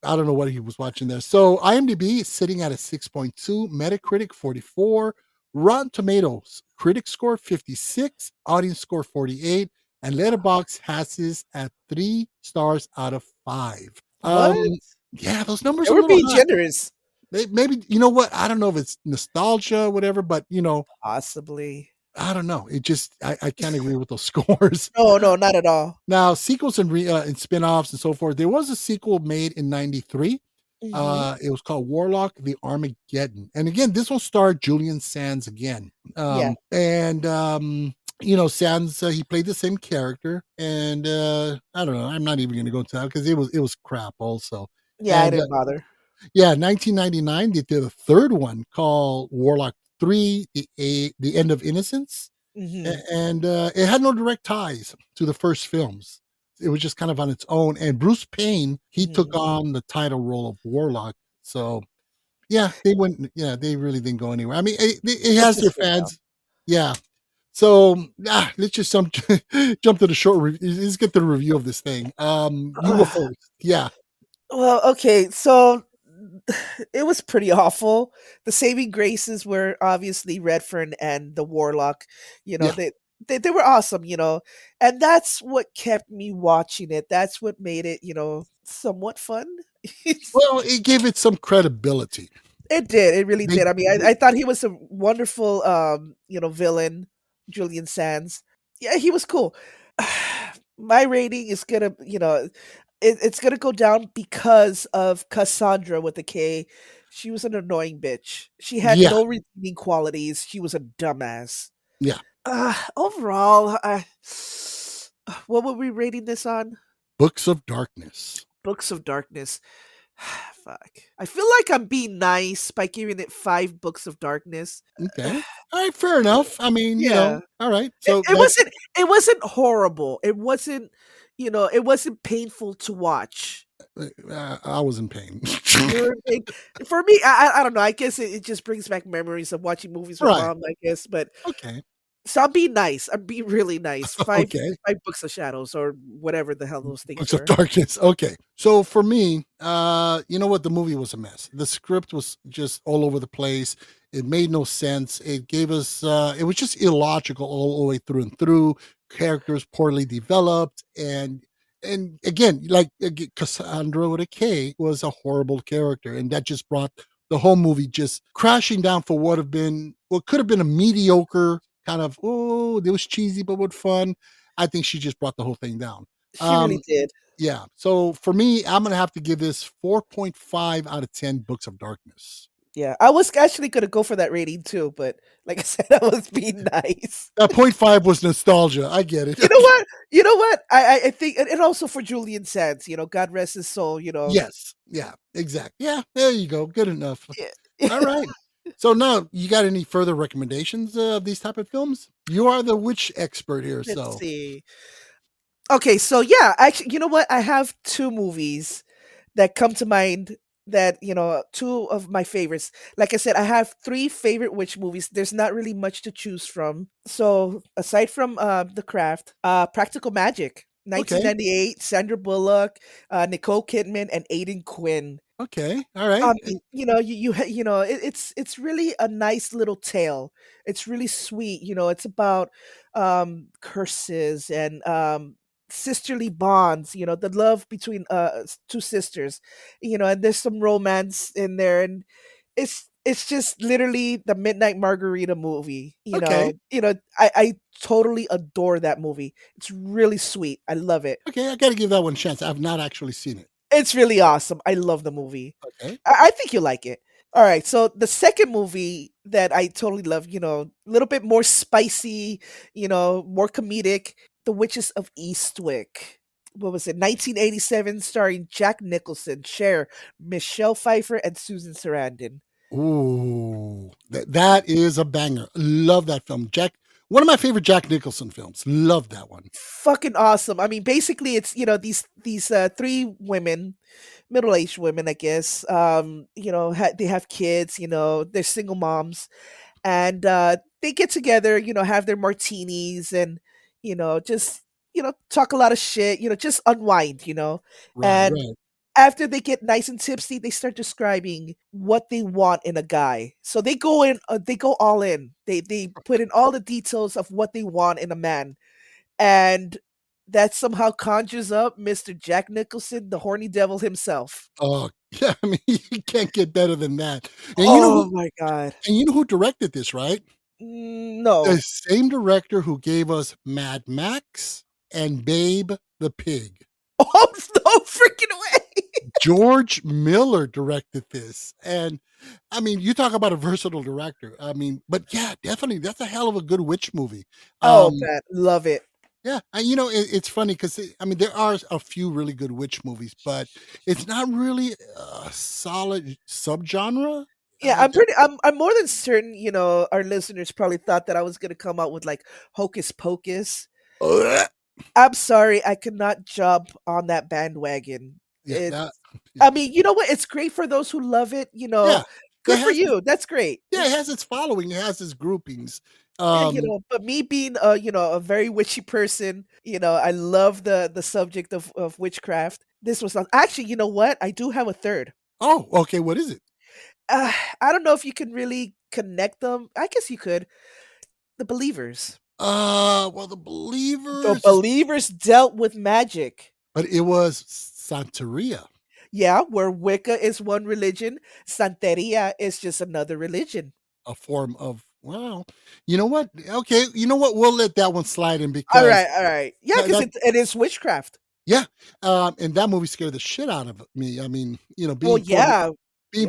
don't know what he was watching there. So IMDb is sitting at a 6.2, Metacritic 44, Rotten Tomatoes, critic score 56, audience score 48, and Letterboxd has this at 3 stars out of 5. What? Yeah, those numbers are being generous. Maybe, you know what? I don't know if it's nostalgia, whatever, but possibly. I don't know. It just, I can't agree with those scores. No, not at all. Now, sequels and spin-offs and so forth. There was a sequel made in 93. Mm-hmm. It was called Warlock, the Armageddon. And again, this one starred Julian Sands again. And, Sands, he played the same character. And I don't know. I'm not even going to go into that because it was crap also. Yeah, I didn't bother. Yeah, 1999, they did a third one called Warlock 3, The End of Innocence. Mm-hmm. And it had no direct ties to the first films. It was just kind of on its own. And Bruce Payne, he took on the title role of Warlock. So, yeah, they really didn't go anywhere. I mean, it has their fans. Yeah. So, let's just jump to the short review. Let's get the review of this thing. You go first. Yeah. Well, okay. So, it was pretty awful. The saving graces were obviously Redfern and the Warlock. They were awesome, and that's what kept me watching it. That's what made it, somewhat fun. Well, it gave it some credibility. It did. It really did. I mean, I thought he was a wonderful, villain, Julian Sands. Yeah, he was cool. My rating is gonna, it's gonna go down because of Cassandra with a K. She was an annoying bitch. She had no redeeming qualities. She was a dumbass. Yeah. Overall, what were we rating this on? Books of Darkness. Books of Darkness. Fuck. I feel like I'm being nice by giving it 5 Books of Darkness. Okay. All right, fair enough. I mean, all right. So it wasn't horrible. It wasn't, it wasn't painful to watch. I was in pain. For me, I don't know. I guess it just brings back memories of watching movies with mom, I guess. But okay. So I'm being nice. I'm being really nice. Five Okay. five books of shadows or whatever the hell those things Books of were. Darkness. Okay. So for me, you know what? The movie was a mess. The script was just all over the place. It made no sense. It gave us, it was just illogical all the way through and through. Characters poorly developed. And again, like Cassandra with a K was a horrible character. And that just brought the whole movie just crashing down for what could have been a mediocre kind of, oh, it was cheesy, but with fun. I think she just brought the whole thing down. She really did. Yeah. So for me, I'm gonna have to give this 4.5 out of 10 Books of Darkness. Yeah, I was actually gonna go for that rating too, but like I said, I was being nice. That 0.5 was nostalgia. I get it. You know what? You know what? I think, and also for Julian Sands, God rest his soul. Yes. Yeah. Exactly. Yeah. There you go. Good enough. Yeah. All right. So now, you got any further recommendations of these type of films? You are the witch expert here. Let's see. Okay, so yeah, actually, you know what? I have two movies that come to mind that, two of my favorites. Like I said, I have three favorite witch movies. There's not really much to choose from. So aside from The Craft, Practical Magic, 1998, Sandra Bullock, Nicole Kidman, and Aidan Quinn. Okay. All right. It's really a nice little tale. It's really sweet. It's about curses and sisterly bonds, the love between two sisters, and there's some romance in there, and it's just literally the Midnight Margarita movie. I totally adore that movie. It's really sweet. I love it. Okay, I gotta give that one a chance. I've not actually seen it. It's really awesome. I love the movie. Okay. I think you'll like it. All right. So the second movie that I totally love, a little bit more spicy, more comedic, The Witches of Eastwick. What was it? 1987, starring Jack Nicholson, Cher, Michelle Pfeiffer, and Susan Sarandon. Ooh, that is a banger. Love that film. One of my favorite Jack Nicholson films. Love that one. Fucking awesome. I mean, basically, it's these three women, middle-aged women, I guess. They have kids. They're single moms, and they get together. Have their martinis and just talk a lot of shit. Just unwind. And Right. after they get nice and tipsy, they start describing what they want in a guy. So they go in, they go all in. They put in all the details of what they want in a man, and that somehow conjures up Mr. Jack Nicholson, the horny devil himself. Oh, yeah. I mean, you can't get better than that. And My god! And you know who directed this, right? No, The same director who gave us Mad Max and Babe the Pig. Oh no freaking way! George Miller directed this. And I mean, you talk about a versatile director. I mean, but yeah, definitely. That's a hell of a good witch movie. Man, love it. Yeah. And it's funny because, I mean, there are a few really good witch movies, but it's not really a solid subgenre. Yeah, I'm more than certain, our listeners probably thought that I was gonna come out with like Hocus Pocus. I'm sorry, I could not jump on that bandwagon. Yeah, I mean, you know what? It's great for those who love it. Good for you. That's great. Yeah, it has its following. It has its groupings. Yeah, but me being a very witchy person, I love the subject of witchcraft. This was actually, you know what? I do have a third. Oh, okay. What is it? I don't know if you can really connect them. I guess you could. The Believers. Well, the Believers. The Believers dealt with magic. But it was Santeria. Yeah, where Wicca is one religion, Santeria is just another religion. A form of, well, you know what? Okay, you know what? We'll let that one slide in because. All right. Yeah, because it is witchcraft. Yeah, and that movie scared the shit out of me. I mean, being Yeah.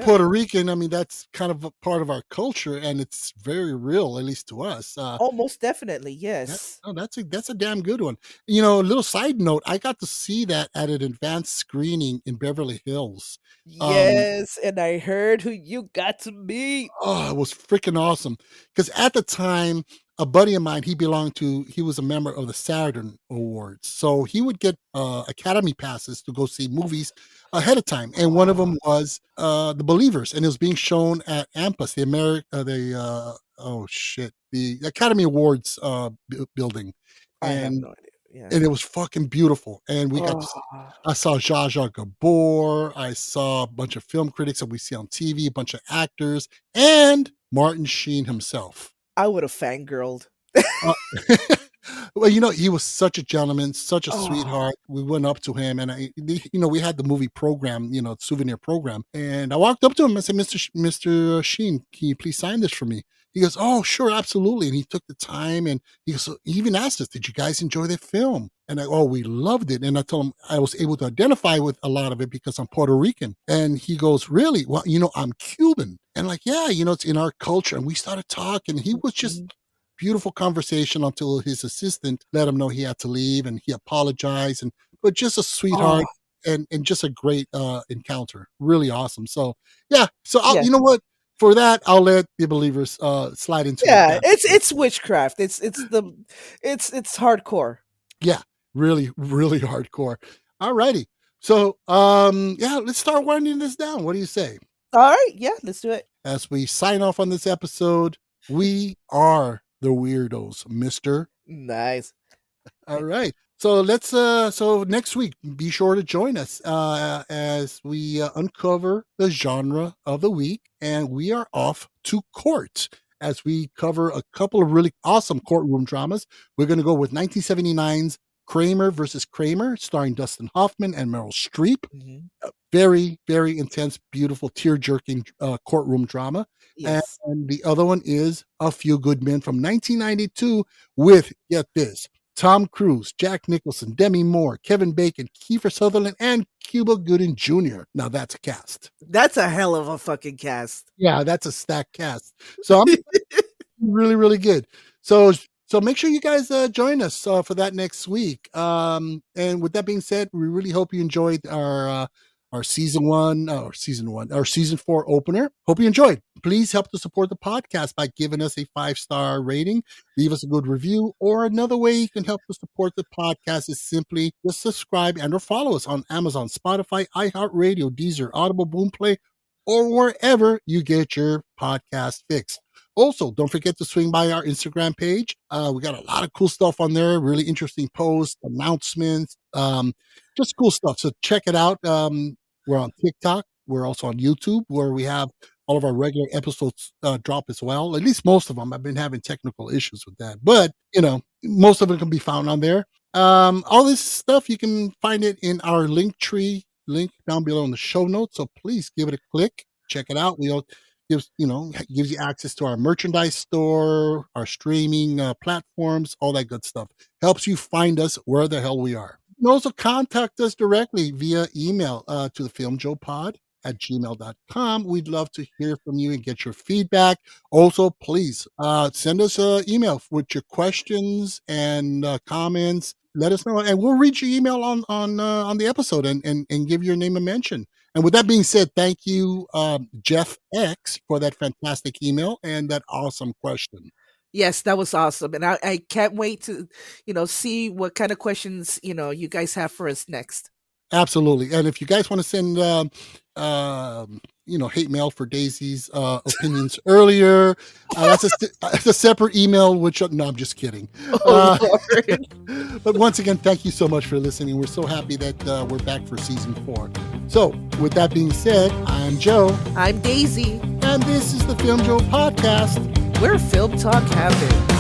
Puerto Rican, I mean, that's kind of a part of our culture, and it's very real, at least to us. Oh, most definitely, yes. That's a damn good one. A little side note, I got to see that at an advanced screening in Beverly Hills. Yes, and I heard who you got to meet. Oh, it was freaking awesome. Because at the time, a buddy of mine, he was a member of the Saturn Awards. So he would get Academy passes to go see movies ahead of time. And one of them was The Believers. And it was being shown at AMPAS, the oh shit, the Academy Awards building. I have And no idea. Yeah. and it was fucking beautiful. And we got I saw Zsa Zsa Gabor, I saw a bunch of film critics that we see on TV, a bunch of actors, and Martin Sheen himself. I would have fangirled. Well, he was such a gentleman, such a sweetheart. We went up to him, and we had the movie program, souvenir program, and I walked up to him and said, Mr. Sheen, can you please sign this for me? He goes, oh, sure, absolutely. And he took the time, and he goes, so he even asked us, did you guys enjoy the film? And we loved it. And I told him I was able to identify with a lot of it because I'm Puerto Rican. And he goes, really? Well, I'm Cuban. And yeah, it's in our culture. And we started talking. He was just beautiful conversation until his assistant let him know he had to leave, and he apologized. But just a sweetheart and just a great encounter. Really awesome. So yeah. So you know what? For that, I'll let the believers slide into. Yeah, it's witchcraft. It's hardcore. Yeah, really, really hardcore. All righty. So let's start winding this down. What do you say? All right, yeah, let's do it. As we sign off on this episode, we are the weirdos, mister. Nice. All right. So let's so next week, be sure to join us as we uncover the genre of the week, and we are off to court as we cover a couple of really awesome courtroom dramas. We're going to go with 1979's Kramer versus Kramer, starring Dustin Hoffman and Meryl Streep. A very, very intense, beautiful, tear-jerking courtroom drama. Yes. And the other one is A Few Good Men from 1992 with, get this, Tom Cruise, Jack Nicholson, Demi Moore, Kevin Bacon, Kiefer Sutherland, and Cuba Gooding Jr. Now that's a cast. That's a hell of a fucking cast. Yeah, that's a stacked cast. So I'm really, really good. So make sure you guys join us for that next week. And with that being said, we really hope you enjoyed our season 4 opener. Hope you enjoyed. Please help to support the podcast by giving us a 5-star rating, leave us a good review, or another way you can help to support the podcast is simply just subscribe and or follow us on Amazon, Spotify, iHeartRadio, Deezer, Audible, Boomplay, or wherever you get your podcast fix. Also, don't forget to swing by our Instagram page. We got a lot of cool stuff on there, really interesting posts, announcements, just cool stuff. So check it out. We're on TikTok. We're also on YouTube, where we have all of our regular episodes drop as well. At least most of them. I've been having technical issues with that, but most of it can be found on there. All this stuff, you can find it in our Linktree link down below in the show notes. So please give it a click. Check it out. Gives you access to our merchandise store, our streaming platforms, all that good stuff. Helps you find us where the hell we are. You can also contact us directly via email to the filmjoepod@gmail.com. We'd love to hear from you and get your feedback. Also, please send us an email with your questions and comments. Let us know, and we'll read your email on the episode and give your name a mention. And with that being said, thank you, Jeff X, for that fantastic email and that awesome question. Yes, that was awesome. And I can't wait to, see what kind of questions, you guys have for us next. Absolutely. And if you guys want to send, hate mail for Daisy's opinions earlier, that's a separate email, no, I'm just kidding. But once again, thank you so much for listening. We're so happy that we're back for season 4. So with that being said, I'm Joe. I'm Daisy. And this is the Filmjoe podcast, where film talk happens.